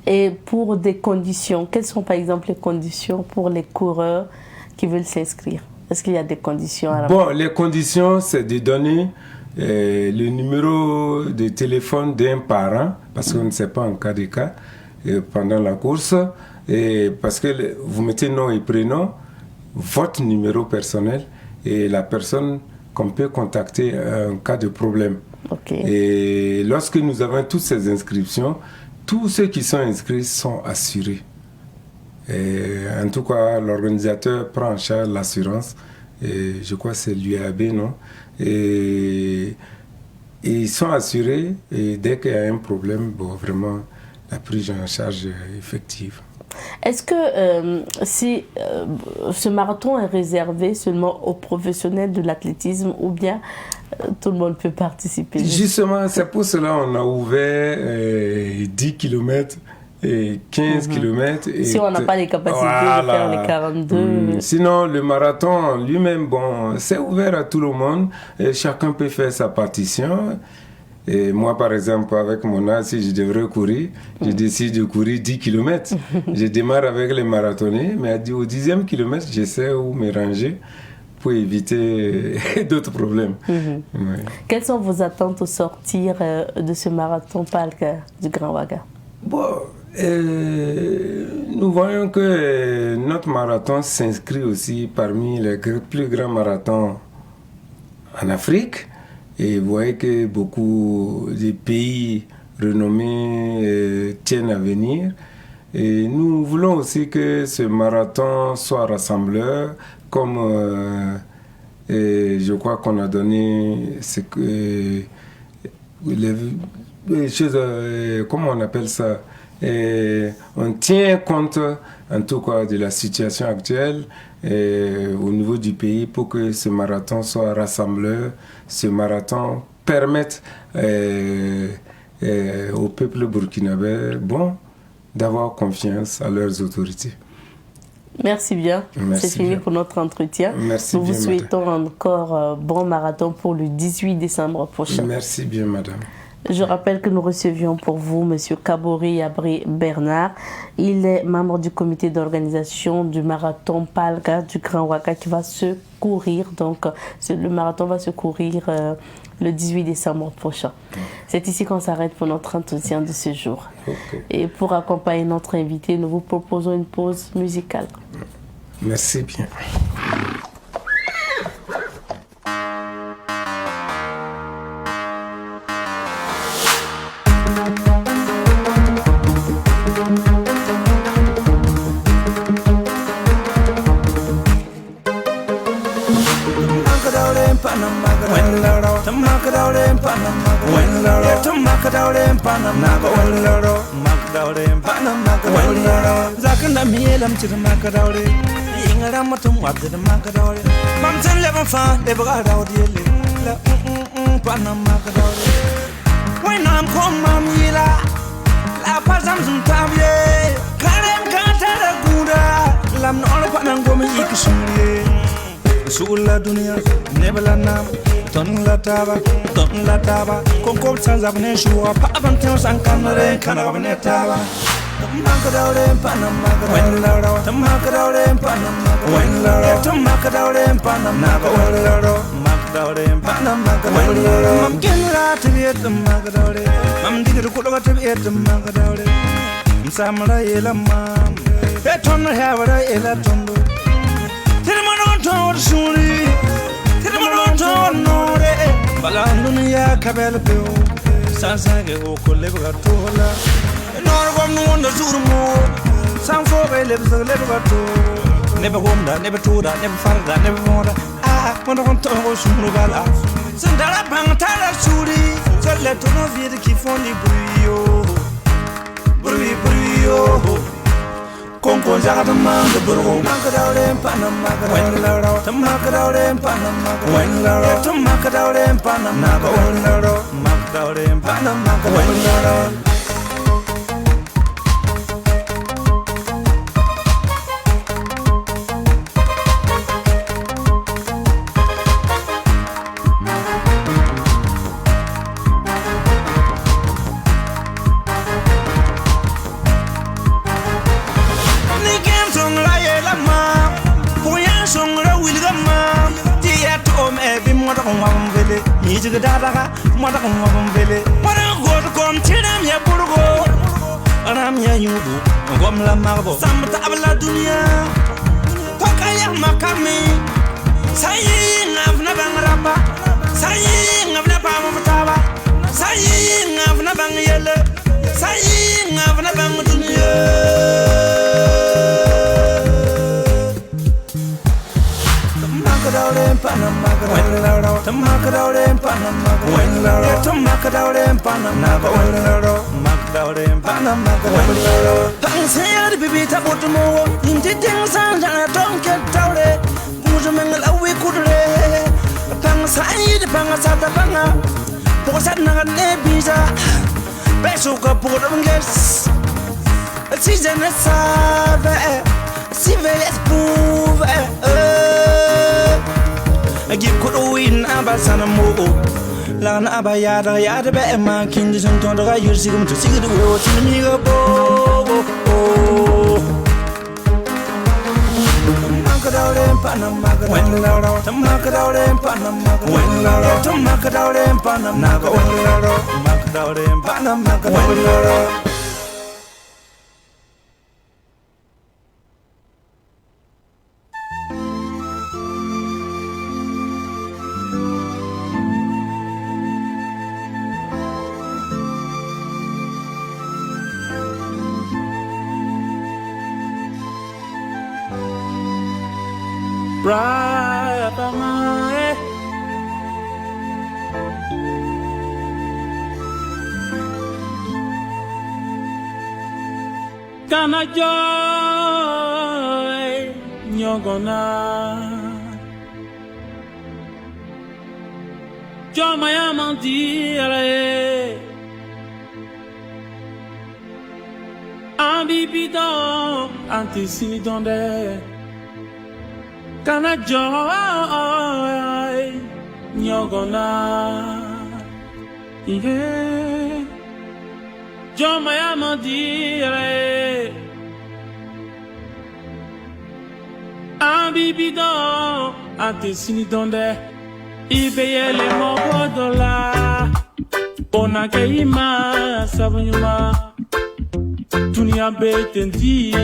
Et pour des conditions, quelles sont par exemple les conditions pour les coureurs qui veulent s'inscrire? Est-ce qu'il y a des conditions à
Bon, les conditions, c'est de donner le numéro de téléphone d'un parent, parce qu'on ne sait pas en cas de cas, pendant la course, et parce que vous mettez nom et prénom, votre numéro personnel et la personne qu'on peut contacter en cas de problème.
Okay.
Et lorsque nous avons toutes ces inscriptions, tous ceux qui sont inscrits sont assurés. Et en tout cas, l'organisateur prend en charge l'assurance. Et je crois que c'est l'UAB, non? Et Et ils sont assurés et dès qu'il y a un problème, bon, vraiment, la prise en charge est effective.
Est-ce que si ce marathon est réservé seulement aux professionnels de l'athlétisme ou bien tout le monde peut participer?
Justement, c'est pour cela qu'on a ouvert 10 km et 15 km.
Si on n'a pas les capacités de faire les 42.
Sinon, le marathon lui-même, bon, c'est ouvert à tout le monde. Et chacun peut faire sa partition. Et moi, par exemple, avec mon âge, si je devrais courir, je décide de courir 10 km. Je démarre avec les marathoniens, mais au 10e kilomètre, j'essaie où me ranger pour éviter d'autres problèmes. Ouais.
Quelles sont vos attentes au sortir de ce marathon Palc du Grand Ouaga?
Bon, nous voyons que notre marathon s'inscrit aussi parmi les plus grands marathons en Afrique. Et vous voyez que beaucoup de pays renommés tiennent à venir. Et nous voulons aussi que ce marathon soit rassembleur, comme je crois qu'on a donné les choses, comment on appelle ça? On tient compte en tout cas de la situation actuelle au niveau du pays pour que ce marathon soit rassembleur, ce marathon permette au peuple burkinabé d'avoir confiance à leurs autorités.
Merci bien.
Merci
C'est fini
bien.
pour notre entretien.
Merci
Nous vous
bien,
souhaitons encore bon marathon pour le 18 décembre prochain.
Merci bien, madame.
Je rappelle que nous recevions pour vous M. Kabori Yabri Bernard. Il est membre du comité d'organisation du marathon Palca du Grand Ouaga qui va se courir. Donc, le marathon va se courir le 18 décembre prochain. C'est ici qu'on s'arrête pour notre entretien de ce jour.
Okay.
Et pour accompagner notre invité, nous vous proposons une pause musicale.
Merci bien.
Zakanda mielam to the Macadore, Ingamatum up to the Macadore. Mamson level fan, they got out yelling. Panamacadore. When I'm come, Mamila, La Pazam Tavie, Karen Cantara Gunda, Lam Nolapan Gomi Ikisuri, Sula Dunia, Nebelanam. Ton la taba, Concord Sans Abneshua, Pavantos and Canare, Canavanetava. Macadore and Panama, when Laro, the Macadore and Panama, when Laro, the Macadore and Panama, when Laro, Macadore and Panama, when Laro, I'm getting out to be at the Macadore, I'm digging to put out to be at the Macadore, Samara Ella Mam, that on the Havara Ella Tondo, Tilman on Suri. Balandunia Cabello, Sansage, Okoleva Tola, Norwam no wonder Zurmo, Sanfo lives a little never wonder, never told her, never father, never wonder. Ah, when I want to go Sunugala, Sandara Pantara Suri, so let to know the Kifoni Brio. Concord Zagaman, the Burgo, Macadore and Panama, when Laro, the Macadore and Panama, when Laro, the Macadore and Panama, when Laro, Macadore and Panama, when Laro. Dadaga, Madame Vele, what a good come Tinam ya Burgo, Aramia Yudu, Gomla Marbo, Samata Abla Dunia, Pakaya Makami, saying of Nabangrapa, saying of Napamotava, saying of Nabang Yellow, saying of Nabang Dunia. Panama, when Laro, the Macadore and Panama, when Laro, the Magdalene Panam Nagawalo, Magdalene Panam Nagawalo. Pansay the baby tabotumo, into things and I don't get towed. Mujamangal away could lay. Pansay the Pangasata Panga, Posatna Nebisa, Besuka Portuguese. A season is save, Siveles prove. I give good win Abasana Mogo. Lan abayada ya de be ma kin jin ton da yu sigum to sig de wo tin mi go bo Makadawle panam makadawle when la to makadawle panam makadawle when la to makadawle panam makadawle makadawle panam makadawle
Right up my Kana joy nyogona Joma ya mandire Ambibidon antisini donde Kana joy nyogona yeah Joma ya mandire Ambibidon antisini donde Ibeye le mogo dola Onake ima sabunyuma Tunia betendi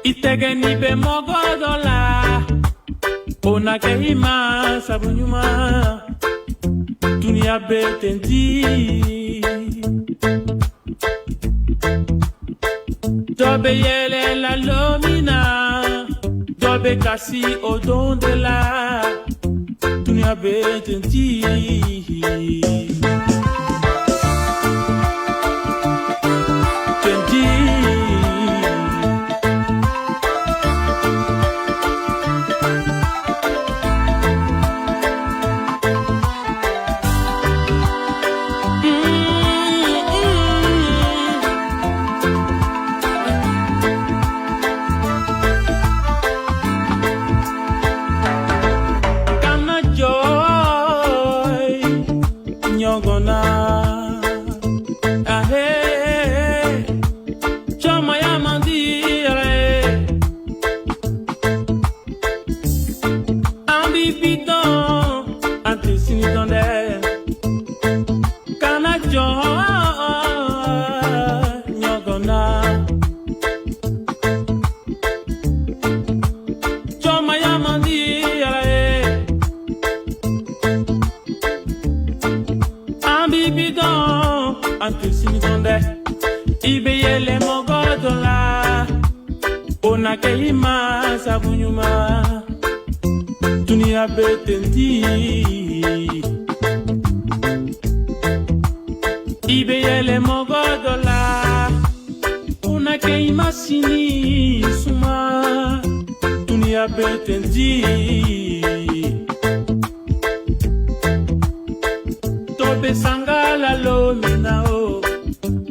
Itege ni be mogo dola Onake ima sabunyuma Tunia betendi Dobe yele la lomina Dobe kasi odon de la Tunia betendi betendi Ibeyele mogodola Una que imasini suma Tunia betendi Tobe sangala lo minao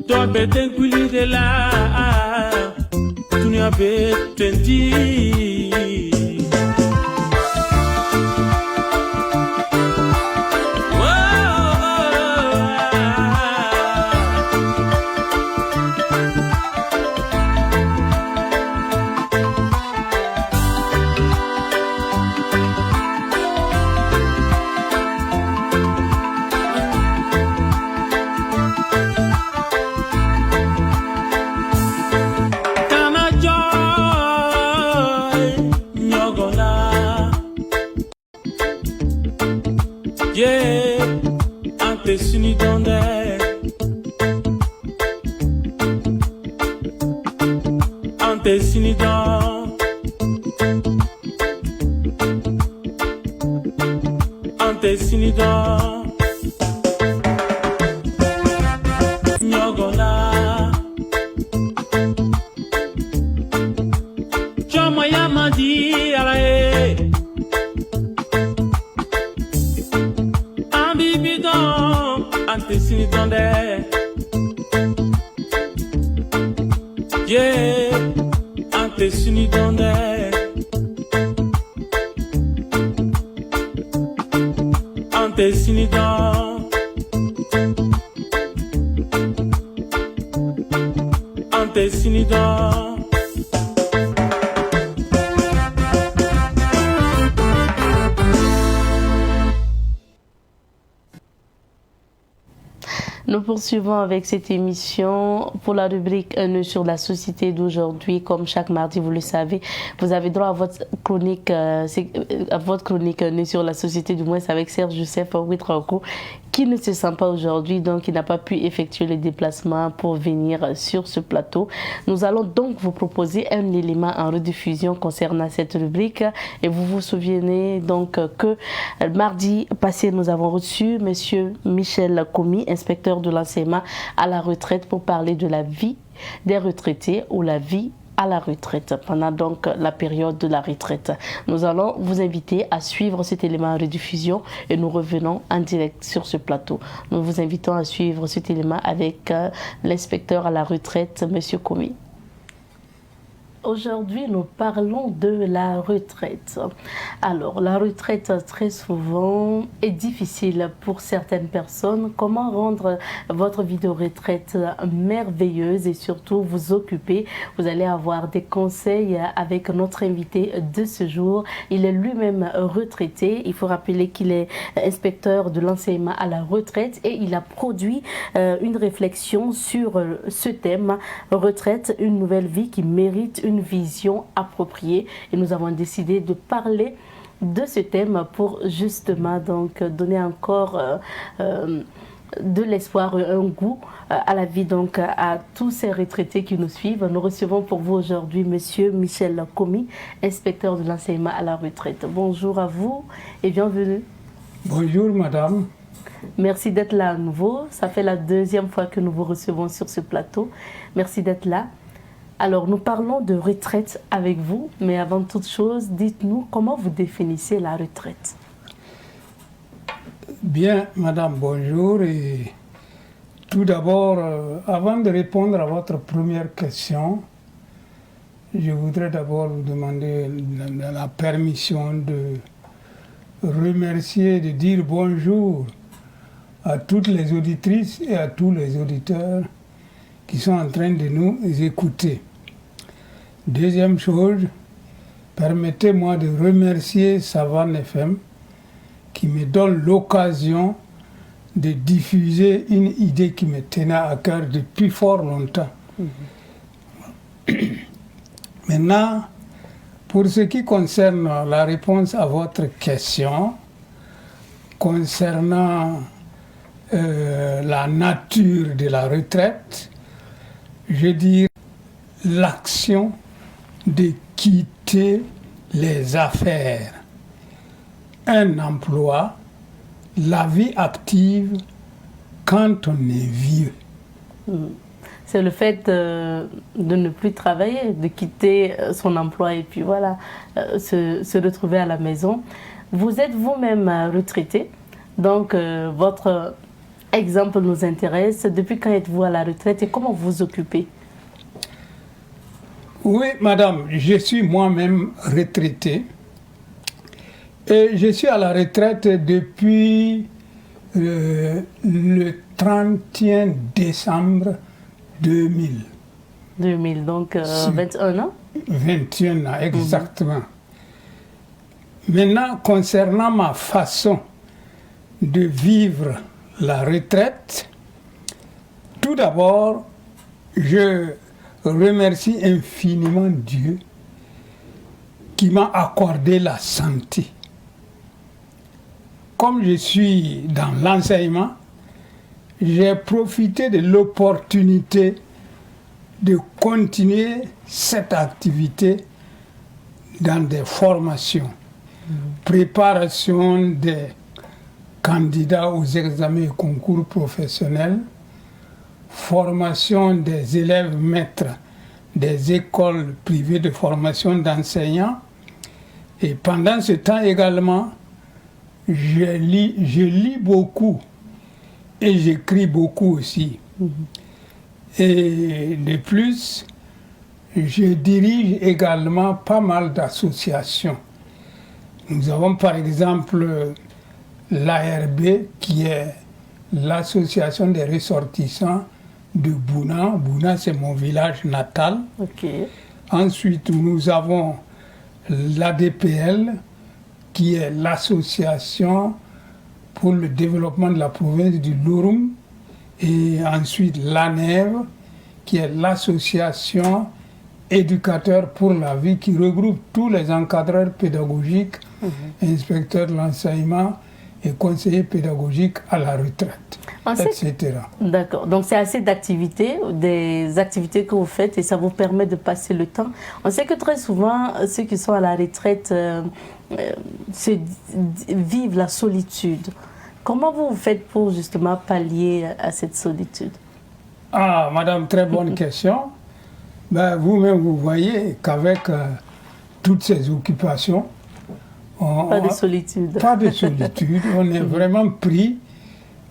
Tobe tenguli de la Tunia betendi ante sinidan nyogona chama yamadi alae ambibidan ante sinidan de yeah ante sinidan de ante sinidan ante sinidan
Nous poursuivons avec cette émission pour la rubrique 1 nœud sur la société d'aujourd'hui. Comme chaque mardi, vous le savez, vous avez droit à votre chronique, un nœud sur la société, du moins avec Serge Joseph Ouitraogo, qui ne se sent pas aujourd'hui, donc il n'a pas pu effectuer le déplacement pour venir sur ce plateau. Nous allons donc vous proposer un élément en rediffusion concernant cette rubrique. Et vous vous souvenez donc que mardi passé, nous avons reçu M. Michel Komi, inspecteur de l'enseignement à la retraite, pour parler de la vie des retraités ou la vie à la retraite, pendant donc la période de la retraite. Nous allons vous inviter à suivre cet élément en rediffusion et nous revenons en direct sur ce plateau. Nous vous invitons à suivre cet élément avec l'inspecteur à la retraite, M. Komi. Aujourd'hui, nous parlons de la retraite. Alors, la retraite, très souvent, est difficile pour certaines personnes. Comment rendre votre vie de retraite merveilleuse et surtout vous occuper? Vous allez avoir des conseils avec notre invité de ce jour. Il est lui-même retraité. Il faut rappeler qu'il est inspecteur de l'enseignement à la retraite et il a produit une réflexion sur ce thème, retraite, une nouvelle vie qui mérite une vision appropriée, et nous avons décidé de parler de ce thème pour justement donc donner encore de l'espoir, un goût à la vie donc à tous ces retraités qui nous suivent. Nous recevons pour vous aujourd'hui Monsieur Michel Komi, inspecteur de l'enseignement à la retraite. Bonjour à vous et bienvenue.
Bonjour madame.
Merci d'être là à nouveau. Ça fait la deuxième fois que nous vous recevons sur ce plateau. Merci d'être là. Alors, nous parlons de retraite avec vous, mais avant toute chose, dites-nous comment vous définissez la retraite.
Bien, madame, bonjour. Et tout d'abord, avant de répondre à votre première question, je voudrais d'abord vous demander la permission de remercier, de dire bonjour à toutes les auditrices et à tous les auditeurs qui sont en train de nous écouter. Deuxième chose, permettez-moi de remercier Savane FM qui me donne l'occasion de diffuser une idée qui me tenait à cœur depuis fort longtemps. Maintenant, pour ce qui concerne la réponse à votre question, concernant la nature de la retraite, je dis l'action de quitter les affaires, un emploi, la vie active quand on est vieux.
C'est le fait de ne plus travailler, de quitter son emploi et puis voilà, se retrouver à la maison. Vous êtes vous-même retraité, donc votre exemple nous intéresse. Depuis quand êtes-vous à la retraite et comment vous vous occupez?
Oui, madame, je suis moi-même retraité. Et je suis à la retraite depuis le 31 décembre 2000.
2000, donc 21 ans?
21 ans, exactement. Maintenant, concernant ma façon de vivre la retraite, tout d'abord, je remercie infiniment Dieu qui m'a accordé la santé. Comme je suis dans l'enseignement, j'ai profité de l'opportunité de continuer cette activité dans des formations, préparation des candidats aux examens et concours professionnels, formation des élèves maîtres des écoles privées de formation d'enseignants. Et pendant ce temps également, je lis beaucoup et j'écris beaucoup aussi. Et de plus, je dirige également pas mal d'associations. Nous avons par exemple l'ARB, qui est l'association des ressortissants de Bouna. Bouna, c'est mon village natal. Ensuite, nous avons l'ADPL, qui est l'association pour le développement de la province du Loroum. Et ensuite, l'ANEV, qui est l'association éducateurs pour la vie, qui regroupe tous les encadreurs pédagogiques, inspecteurs de l'enseignement et conseillers pédagogiques à la retraite, etc.
D'accord. Donc c'est assez d'activités, des activités que vous faites et ça vous permet de passer le temps. On sait que très souvent, ceux qui sont à la retraite vivent la solitude. Comment vous faites pour justement pallier à cette solitude?
Ah, madame, très bonne question. Ben, vous-même, vous voyez qu'avec toutes ces occupations,
pas de solitude.
Pas de solitude. On est vraiment pris.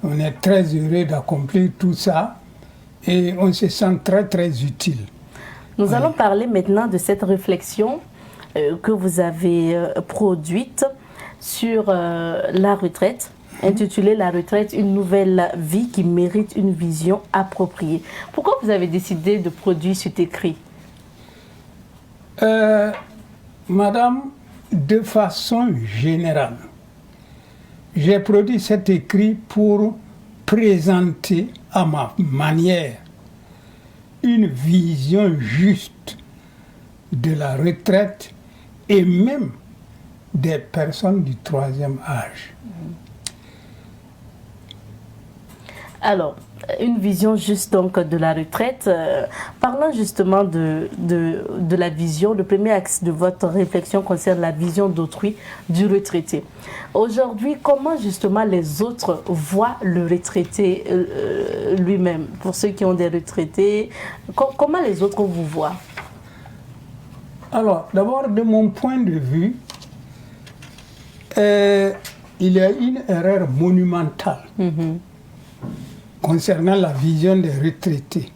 On est très heureux d'accomplir tout ça. Et on se sent très, très utile.
Nous allons parler maintenant de cette réflexion que vous avez produite sur la retraite, intitulée « La retraite, une nouvelle vie qui mérite une vision appropriée ». Pourquoi vous avez décidé de produire cet écrit?
Madame, de façon générale, j'ai produit cet écrit pour présenter à ma manière une vision juste de la retraite et même des personnes du troisième âge.
Alors, une vision juste donc de la retraite. Parlons justement de la vision. Le premier axe de votre réflexion concerne la vision d'autrui du retraité. Aujourd'hui, comment justement les autres voient le retraité lui-même? Pour ceux qui ont des retraités, comment les autres vous voient?
Alors, d'abord, de mon point de vue, il y a une erreur monumentale concernant la vision des retraités.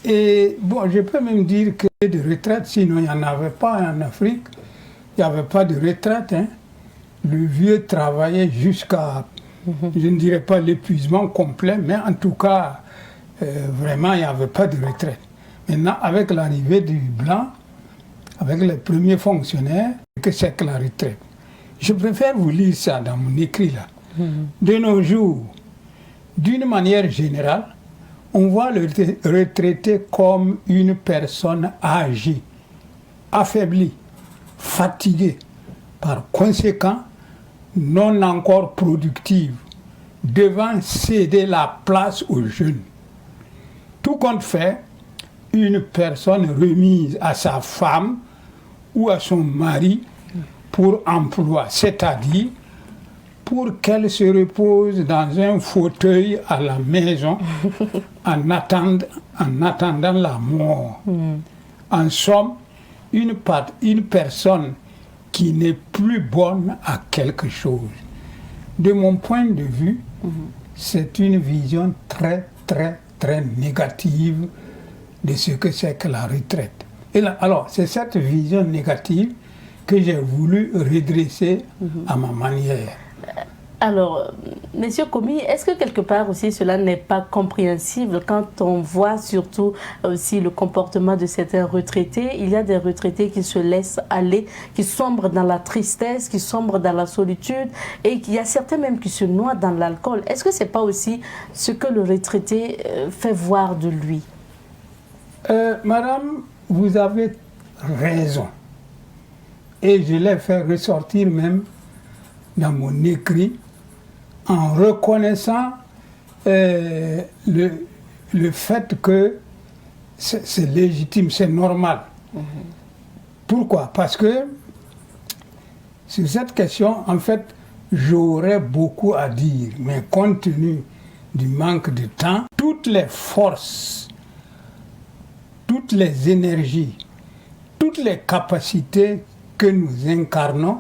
Et bon, je peux même dire que de retraite, sinon il n'y en avait pas en Afrique, il n'y avait pas de retraite. Hein. Le vieux travaillait jusqu'à, je ne dirais pas l'épuisement complet, mais en tout cas, vraiment, il n'y avait pas de retraite. Maintenant, avec l'arrivée du blanc, avec les premiers fonctionnaires, que c'est que la retraite. Je préfère vous lire ça dans mon écrit là. De nos jours, d'une manière générale, on voit le retraité comme une personne âgée, affaiblie, fatiguée, par conséquent, non encore productive, devant céder la place aux jeunes. Tout compte fait, une personne remise à sa femme ou à son mari pour emploi, c'est-à-dire pour qu'elle se repose dans un fauteuil à la maison en attendant la mort. En somme, une personne qui n'est plus bonne à quelque chose. De mon point de vue, c'est une vision très, très, très négative de ce que c'est que la retraite. Et là, alors, c'est cette vision négative que j'ai voulu redresser à ma manière.
Alors, Monsieur Komi, est-ce que quelque part aussi cela n'est pas compréhensible quand on voit surtout aussi le comportement de certains retraités? Il y a des retraités qui se laissent aller, qui sombrent dans la tristesse, qui sombrent dans la solitude et il y a certains même qui se noient dans l'alcool. Est-ce que ce n'est pas aussi ce que le retraité fait voir de lui?
Madame, vous avez raison. Et je l'ai fait ressortir même dans mon écrit en reconnaissant le fait que c'est légitime, c'est normal. Pourquoi? Parce que sur cette question, en fait, j'aurais beaucoup à dire, mais compte tenu du manque de temps, toutes les forces, toutes les énergies, toutes les capacités que nous incarnons,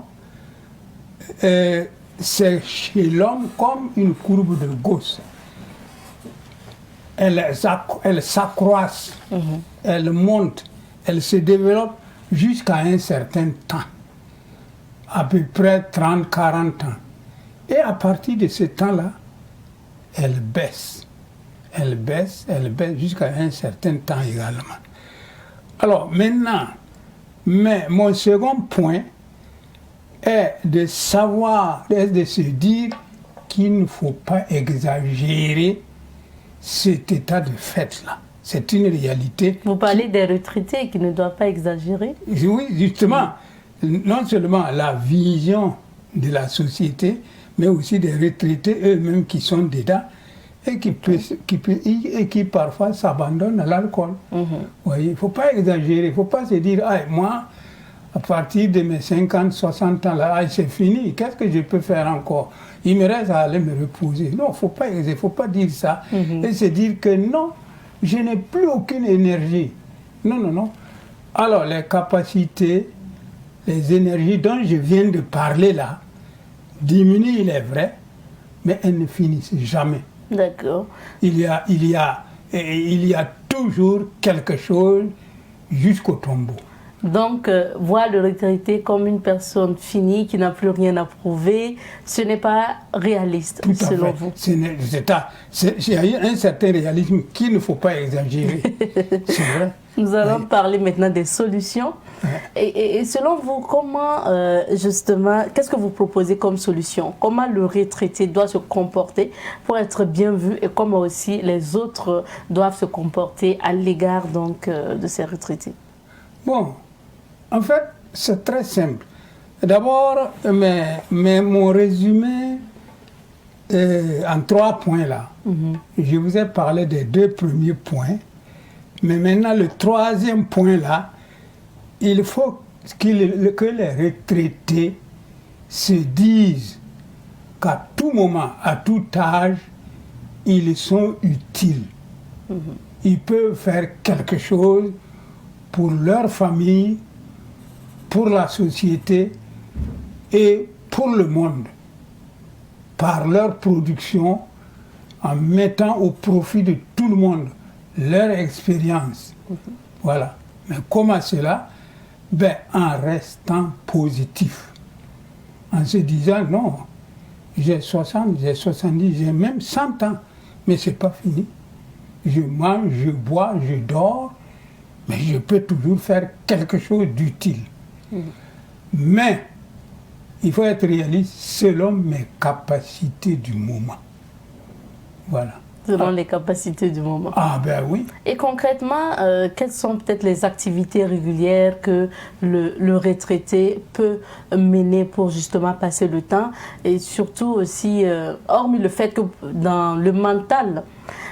c'est chez l'homme comme une courbe de Gauss. Elles s'accroissent, elles montent, elles se développent jusqu'à un certain temps, à peu près 30-40 ans. Et à partir de ce temps-là, elles baissent. Elles baissent jusqu'à un certain temps également. Alors maintenant, mais mon second point est de savoir, est de se dire qu'il ne faut pas exagérer cet état de fait-là. C'est une réalité.
Vous parlez des retraités qui ne doivent pas exagérer?
Oui, justement. Non seulement la vision de la société, mais aussi des retraités eux-mêmes qui sont dedans et qui parfois s'abandonnent à l'alcool. Il ne faut pas exagérer, il ne faut pas se dire ah, moi, à partir de mes 50, 60 ans, là, c'est fini, qu'est-ce que je peux faire encore? Il me reste à aller me reposer. Non, il ne faut pas dire ça. Et se dire que non, je n'ai plus aucune énergie. Non. Alors, les capacités, les énergies dont je viens de parler là, diminuent, il est vrai, mais elles ne finissent jamais.
D'accord.
Il y a toujours quelque chose jusqu'au tombeau.
Donc, voir le retraité comme une personne finie, qui n'a plus rien à prouver, ce n'est pas réaliste, selon vous.
Il y a un certain réalisme qu'il ne faut pas exagérer. C'est vrai.
Nous allons parler maintenant des solutions. Et selon vous, comment, justement, qu'est-ce que vous proposez comme solution? Comment le retraité doit se comporter pour être bien vu et comment aussi les autres doivent se comporter à l'égard donc de ces retraités?
Bon, en fait, c'est très simple. D'abord, mon résumé en 3 points là. Je vous ai parlé des 2 premiers points. Mais maintenant, le 3e point là, il faut que les retraités se disent qu'à tout moment, à tout âge, ils sont utiles. Ils peuvent faire quelque chose pour leur famille, pour la société et pour le monde, par leur production, en mettant au profit de tout le monde leur expérience. Voilà. Mais comment cela? En restant positif. En se disant, non, j'ai 60, j'ai 70, j'ai même 100 ans, mais c'est pas fini. Je mange, je bois, je dors, mais je peux toujours faire quelque chose d'utile. Mais il faut être réaliste selon mes capacités du moment. Voilà.
Selon les capacités du moment.
Ah ben oui.
Et concrètement, quelles sont peut-être les activités régulières que le retraité peut mener pour justement passer le temps? Et surtout aussi, hormis le fait que dans le mental,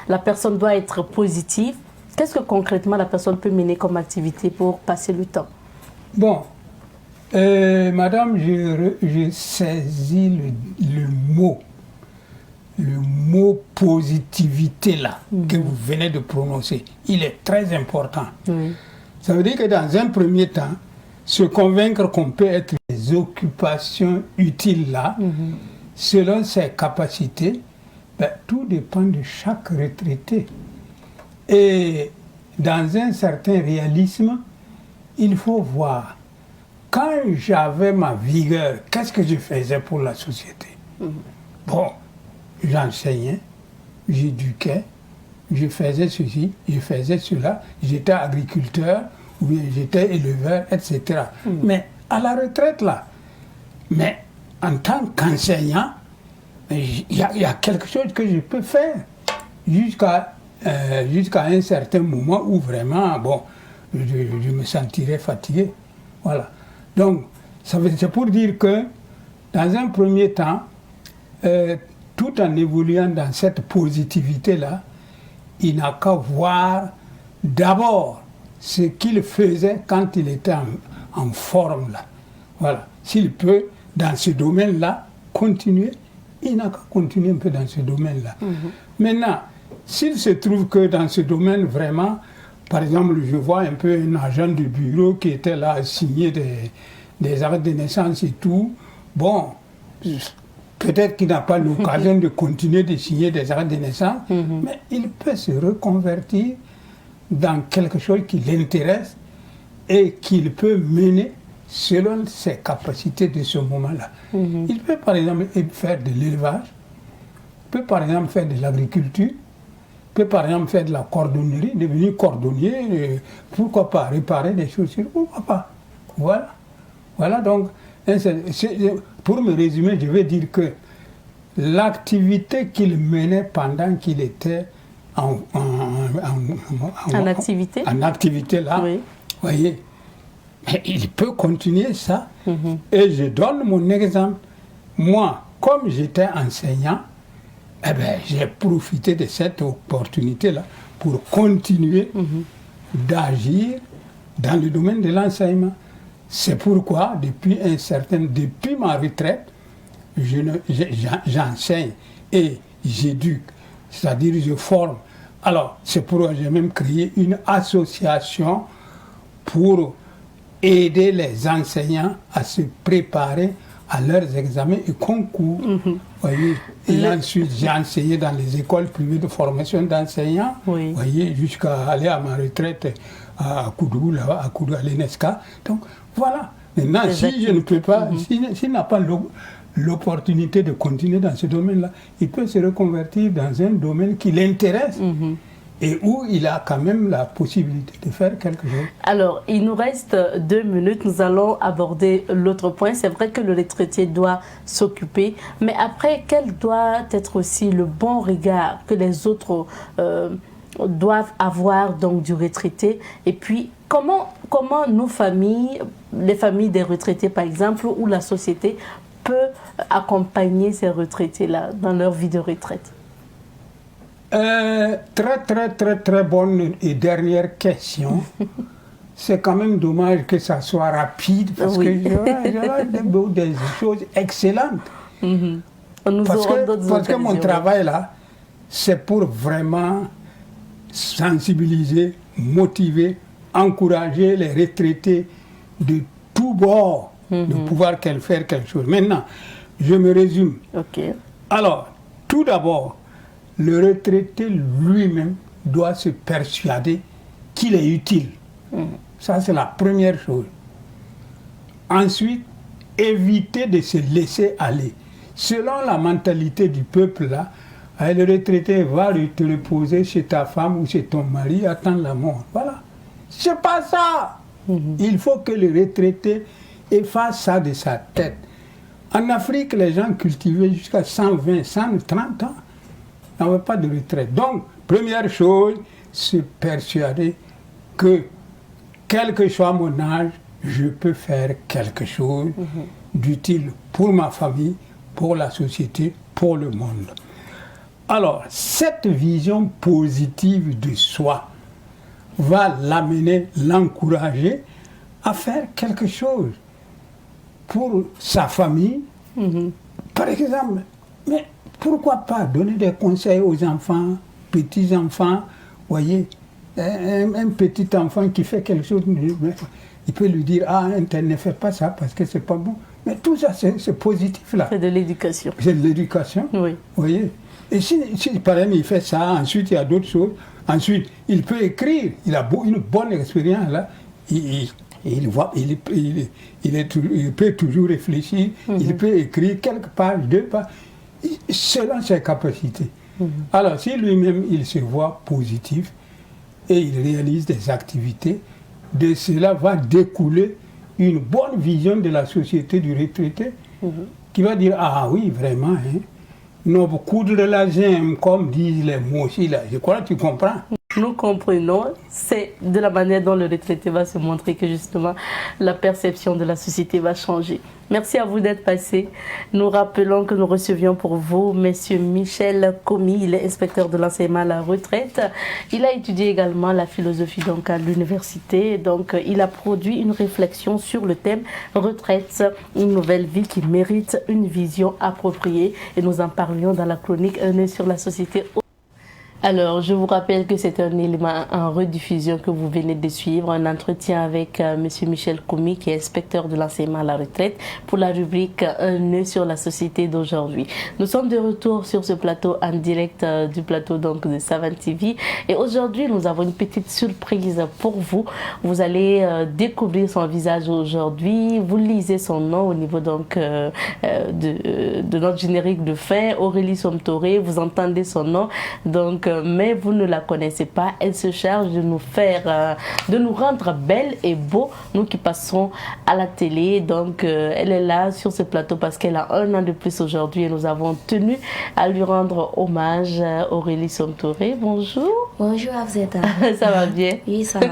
la personne doit être positive, qu'est-ce que concrètement la personne peut mener comme activité pour passer le temps?
Bon, madame, je saisis le mot positivité là, que vous venez de prononcer. Il est très important. Ça veut dire que dans un premier temps, se convaincre qu'on peut être des occupations utiles là, selon ses capacités, tout dépend de chaque retraité. Et dans un certain réalisme, il faut voir, quand j'avais ma vigueur, qu'est-ce que je faisais pour la société? Bon, j'enseignais, j'éduquais, je faisais ceci, je faisais cela, j'étais agriculteur, ou bien j'étais éleveur, etc. Mais à la retraite là, mais en tant qu'enseignant, il y a quelque chose que je peux faire jusqu'à un certain moment où vraiment, bon, je me sentirais fatigué. Voilà. Donc, c'est pour dire que, dans un premier temps, tout en évoluant dans cette positivité-là, il n'a qu'à voir d'abord ce qu'il faisait quand il était en forme. Là. Voilà. S'il peut, dans ce domaine-là, continuer, il n'a qu'à continuer un peu dans ce domaine-là. Maintenant, s'il se trouve que dans ce domaine, vraiment, par exemple, je vois un peu un agent de bureau qui était là à signer des actes de naissance et tout, bon, peut-être qu'il n'a pas l'occasion de continuer de signer des actes de naissance, mais il peut se reconvertir dans quelque chose qui l'intéresse et qu'il peut mener selon ses capacités de ce moment-là. Il peut par exemple faire de l'élevage, peut par exemple faire de l'agriculture, peut par exemple faire de la cordonnerie, devenir cordonnier, pourquoi pas réparer des chaussures, pourquoi pas. Voilà. Voilà donc, pour me résumer, je vais dire que l'activité qu'il menait pendant qu'il était en activité là, oui. Voyez, il peut continuer ça. Et je donne mon exemple. Moi, comme j'étais enseignant, eh ben, j'ai profité de cette opportunité-là pour continuer d'agir dans le domaine de l'enseignement. C'est pourquoi, depuis ma retraite, j'enseigne et j'éduque, c'est-à-dire je forme. Alors, c'est pourquoi j'ai même créé une association pour aider les enseignants à se préparer à leurs examens et concours. Voyez. Et ensuite, j'ai enseigné dans les écoles privées de formation d'enseignants, voyez, jusqu'à aller à ma retraite à Koudou, là, à Koudou, à l'ENESCA. Donc, voilà. Maintenant, si je ne peux pas, s'il n'a pas l'opportunité de continuer dans ce domaine-là, il peut se reconvertir dans un domaine qui l'intéresse. Et où il a quand même la possibilité de faire quelque chose. Alors, il nous reste 2 minutes, nous allons aborder l'autre point. C'est vrai que le retraité doit s'occuper, mais après, quel doit être aussi le bon regard que les autres doivent avoir donc du retraité? Et puis, comment nos familles, les familles des retraités par exemple, ou la société peut accompagner ces retraités-là dans leur vie de retraite? Très bonne et dernière question. C'est quand même dommage que ça soit rapide parce que j'aurais des choses excellentes. Parce que mon travail là, c'est pour vraiment sensibiliser, motiver, encourager les retraités de tous bords de pouvoir faire quelque chose. Maintenant, je me résume. Alors, tout d'abord, le retraité lui-même doit se persuader qu'il est utile. Ça, c'est la première chose. Ensuite, éviter de se laisser aller. Selon la mentalité du peuple, là, le retraité va te reposer chez ta femme ou chez ton mari, attendre la mort. Voilà. C'est pas ça. Il faut que le retraité efface ça de sa tête. En Afrique, les gens cultivaient jusqu'à 120, 130 ans. n'avait pas de retraite. Donc, première chose, se persuader que, quel que soit mon âge, je peux faire quelque chose d'utile pour ma famille, pour la société, pour le monde. Alors, cette vision positive de soi va l'amener, l'encourager à faire quelque chose pour sa famille. Par exemple, mais pourquoi pas donner des conseils aux enfants, petits-enfants, voyez, un petit enfant qui fait quelque chose, il peut lui dire, ah, ne fais pas ça parce que c'est pas bon. Mais tout ça, c'est positif là. C'est de l'éducation. C'est de l'éducation, oui. Voyez. Et si par exemple il fait ça, ensuite il y a d'autres choses, ensuite il peut écrire, il a une bonne expérience là, il peut toujours réfléchir, il peut écrire quelques pages, 2 pages, selon ses capacités. Alors si lui-même il se voit positif et il réalise des activités, de cela va découler une bonne vision de la société du retraité qui va dire, ah oui, vraiment, hein, nos coudre la gemme, comme disent les mots aussi là, je crois que tu comprends.
nous comprenons, c'est de la manière dont le retraité va se montrer que justement la perception de la société va changer. Merci à vous d'être passé. Nous rappelons que nous recevions pour vous Monsieur Michel Komi, il est inspecteur de l'enseignement à la retraite. Il a étudié également la philosophie donc à l'université. Donc il a produit une réflexion sur le thème retraite, une nouvelle vie qui mérite une vision appropriée. Et nous en parlions dans la chronique Un œil sur la société. Alors, je vous rappelle que c'est un élément en rediffusion que vous venez de suivre, un entretien avec Monsieur Michel Komi, qui est inspecteur de l'enseignement à la retraite, pour la rubrique Un nœud sur la société d'aujourd'hui. Nous sommes de retour sur ce plateau en direct du plateau donc de Savane TV, et aujourd'hui nous avons une petite surprise pour vous. Vous allez découvrir son visage aujourd'hui. Vous lisez son nom au niveau donc de notre générique de fin, Aurélie Somtoré. Vous entendez son nom donc. Mais vous ne la connaissez pas. Elle se charge de nous faire, de nous rendre belles et beaux, nous qui passons à la télé. Donc, elle est là sur ce plateau parce qu'elle a 1 an de plus aujourd'hui et nous avons tenu à lui rendre hommage. Aurélie Somtoré, bonjour.
Bonjour Afzeta.
Ça va bien?
Oui, ça va.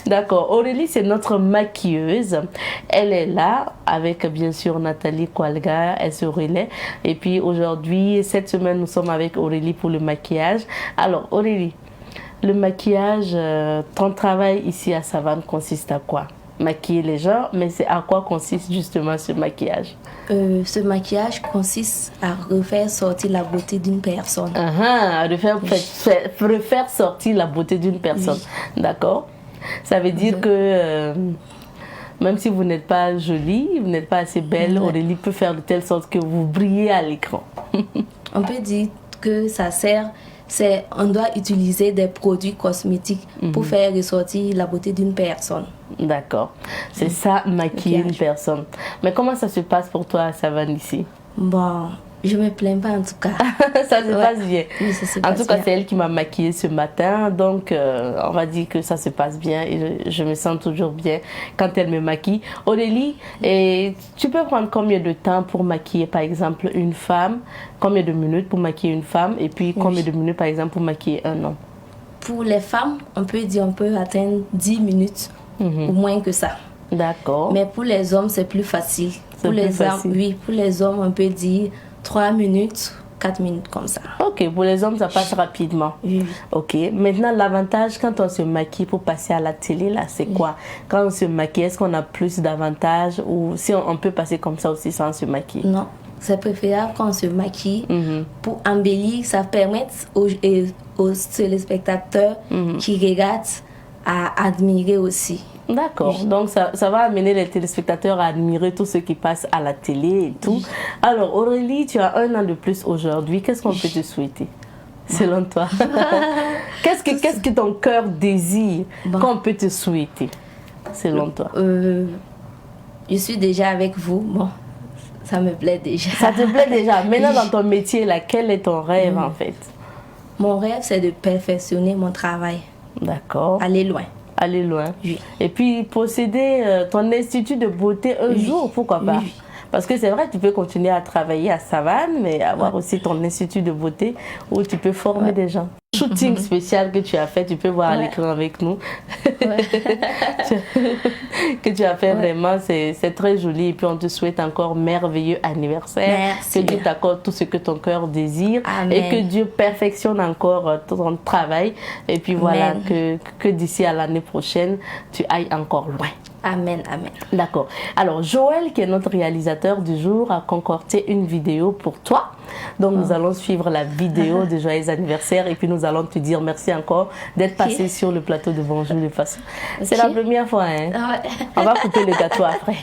D'accord. Aurélie, c'est notre maquilleuse. Elle est là avec bien sûr Nathalie Koualga, elle se relaie. Et puis aujourd'hui, cette semaine, nous sommes avec Aurélie pour le maquillage. Alors Aurélie, le maquillage, ton travail ici à Savane consiste à quoi? Maquiller les gens, mais c'est à quoi consiste justement ce maquillage?
Ce maquillage consiste à refaire sortir la beauté d'une personne.
Refaire sortir la beauté d'une personne. Oui. D'accord. Ça veut dire que même si vous n'êtes pas jolie, vous n'êtes pas assez belle, Aurélie peut faire de telle sorte que vous brillez à l'écran.
On peut dire que ça sert... on doit utiliser des produits cosmétiques pour faire ressortir la beauté d'une personne. D'accord.
C'est ça, maquiller une personne. Mais comment ça se passe pour toi à Savane ici?
Bon, je me plains pas en tout cas.
Ça se passe bien.
Oui, ça se
en
passe
tout cas,
bien.
c'est elle qui m'a maquillée ce matin. Donc, on va dire que ça se passe bien. Et je me sens toujours bien quand elle me maquille. Aurélie, tu peux prendre combien de temps pour maquiller, par exemple, une femme? Combien de minutes pour maquiller une femme? Et puis, combien de minutes, par exemple, pour maquiller un homme?
Pour les femmes, on peut atteindre 10 minutes ou moins que ça.
D'accord.
Mais pour les hommes, c'est plus facile. Pour les hommes, on peut dire 3 minutes, 4 minutes comme ça.
Ok, pour les hommes, ça passe rapidement.
Oui.
Ok, maintenant, l'avantage quand on se maquille pour passer à la télé, là, c'est quoi? Quand on se maquille, est-ce qu'on a plus d'avantages ou si on peut passer comme ça aussi sans se maquiller?
Non, c'est préférable quand on se maquille pour embellir. Ça permet aux téléspectateurs qui regardent à admirer aussi.
D'accord, donc ça va amener les téléspectateurs à admirer tout ce qui passe à la télé et tout. Alors Aurélie, tu as 1 an de plus aujourd'hui, qu'est-ce qu'on peut te souhaiter selon toi? Qu'est-ce que ton cœur désire qu'on peut te souhaiter selon toi?
Je suis déjà avec vous, bon, ça me plaît déjà.
Ça te plaît déjà? Maintenant dans ton métier, là, quel est ton rêve en fait?
Mon rêve c'est de perfectionner mon travail.
D'accord.
Aller loin.
Aller loin.
Oui.
Et puis posséder ton institut de beauté un jour, pourquoi pas?
Oui.
Parce que c'est vrai, tu peux continuer à travailler à Savane, mais avoir aussi ton institut de beauté où tu peux former des gens. Shooting spécial que tu as fait, tu peux voir à l'écran avec nous. Que tu as fait vraiment, c'est très joli. Et puis on te souhaite encore merveilleux anniversaire.
Merci.
Que Dieu t'accorde tout ce que ton cœur désire.
Amen.
Et que Dieu perfectionne encore ton travail. Et puis voilà, que d'ici à l'année prochaine, tu ailles encore loin.
Amen, amen.
D'accord. Alors, Joël, qui est notre réalisateur du jour, a concocté une vidéo pour toi. Donc, nous allons suivre la vidéo de Joyeux anniversaire et puis nous allons te dire merci encore d'être passé sur le plateau de Bonjour le Faso. C'est la première fois, hein? On va couper le gâteau après.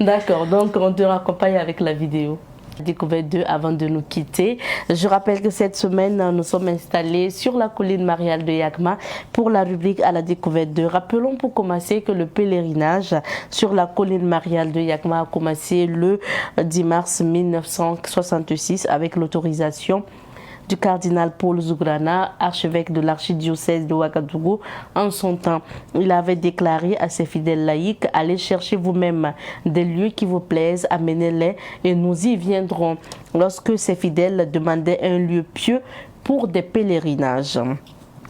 D'accord. Donc, on te raccompagne avec la vidéo. Découverte 2 avant de nous quitter. Je rappelle que cette semaine, nous sommes installés sur la colline mariale de Yagma pour la rubrique à la découverte 2. Rappelons pour commencer que le pèlerinage sur la colline mariale de Yagma a commencé le 10 mars 1966 avec l'autorisation du cardinal Paul Zougrana, archevêque de l'archidiocèse de Ouagadougou. En son temps, il avait déclaré à ses fidèles laïcs: allez chercher vous-même des lieux qui vous plaisent, amenez-les et nous y viendrons. Lorsque ses fidèles demandaient un lieu pieux pour des pèlerinages.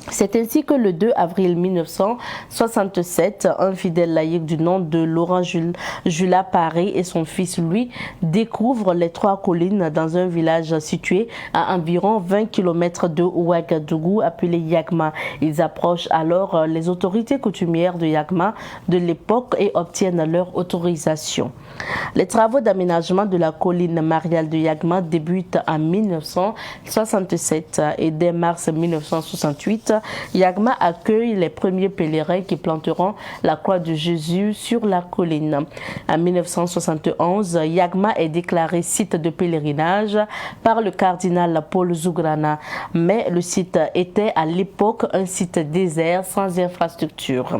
C'est ainsi que le 2 avril 1967, un fidèle laïc du nom de Laurent Julas Paré et son fils Louis découvrent les Trois Collines dans un village situé à environ 20 km de Ouagadougou appelé Yagma. Ils approchent alors les autorités coutumières de Yagma de l'époque et obtiennent leur autorisation. Les travaux d'aménagement de la colline mariale de Yagma débutent en 1967 et dès mars 1968, Yagma accueille les premiers pèlerins qui planteront la croix de Jésus sur la colline. En 1971, Yagma est déclaré site de pèlerinage par le cardinal Paul Zougrana, mais le site était à l'époque un site désert sans infrastructure.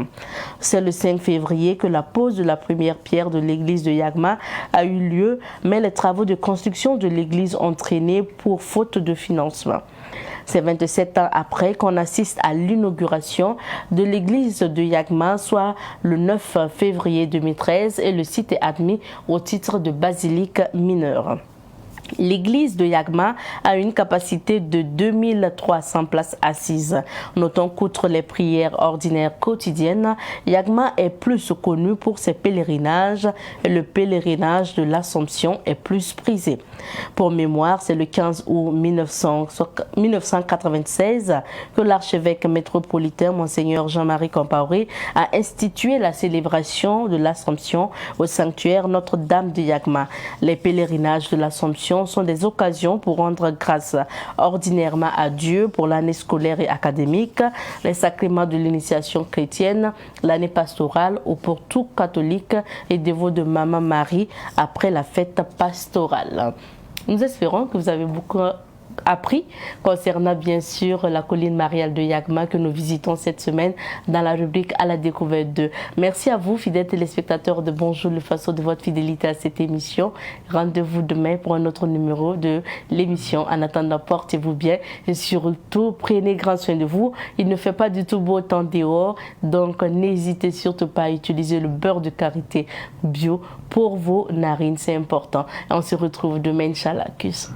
C'est le 5 février que la pose de la première pierre de l'église de Yagma a eu lieu, mais les travaux de construction de l'église ont traîné pour faute de financement. C'est 27 ans après qu'on assiste à l'inauguration de l'église de Yagma, soit le 9 février 2013, et le site est admis au titre de basilique mineure. L'église de Yagma a une capacité de 2300 places assises. Notons qu'outre les prières ordinaires quotidiennes, Yagma est plus connu pour ses pèlerinages et le pèlerinage de l'Assomption est plus prisé. Pour mémoire, c'est le 15 août 1996 que l'archevêque métropolitain Monseigneur Jean-Marie Compaoré a institué la célébration de l'Assomption au sanctuaire Notre-Dame de Yagma. Les pèlerinages de l'Assomption sont des occasions pour rendre grâce ordinairement à Dieu pour l'année scolaire et académique, les sacrements de l'initiation chrétienne, l'année pastorale ou pour tout catholique et dévot de Maman Marie après la fête pastorale. Nous espérons que vous avez beaucoup appris concernant bien sûr la colline mariale de Yagma que nous visitons cette semaine dans la rubrique à la découverte de. Merci à vous fidèles téléspectateurs de Bonjour le Faso de votre fidélité à cette émission. Rendez-vous demain pour un autre numéro de l'émission. En attendant, portez-vous bien et surtout prenez grand soin de vous. Il ne fait pas du tout beau temps dehors, donc n'hésitez surtout pas à utiliser le beurre de karité bio pour vos narines, c'est important. Et on se retrouve demain, Inch'Allah. Kus.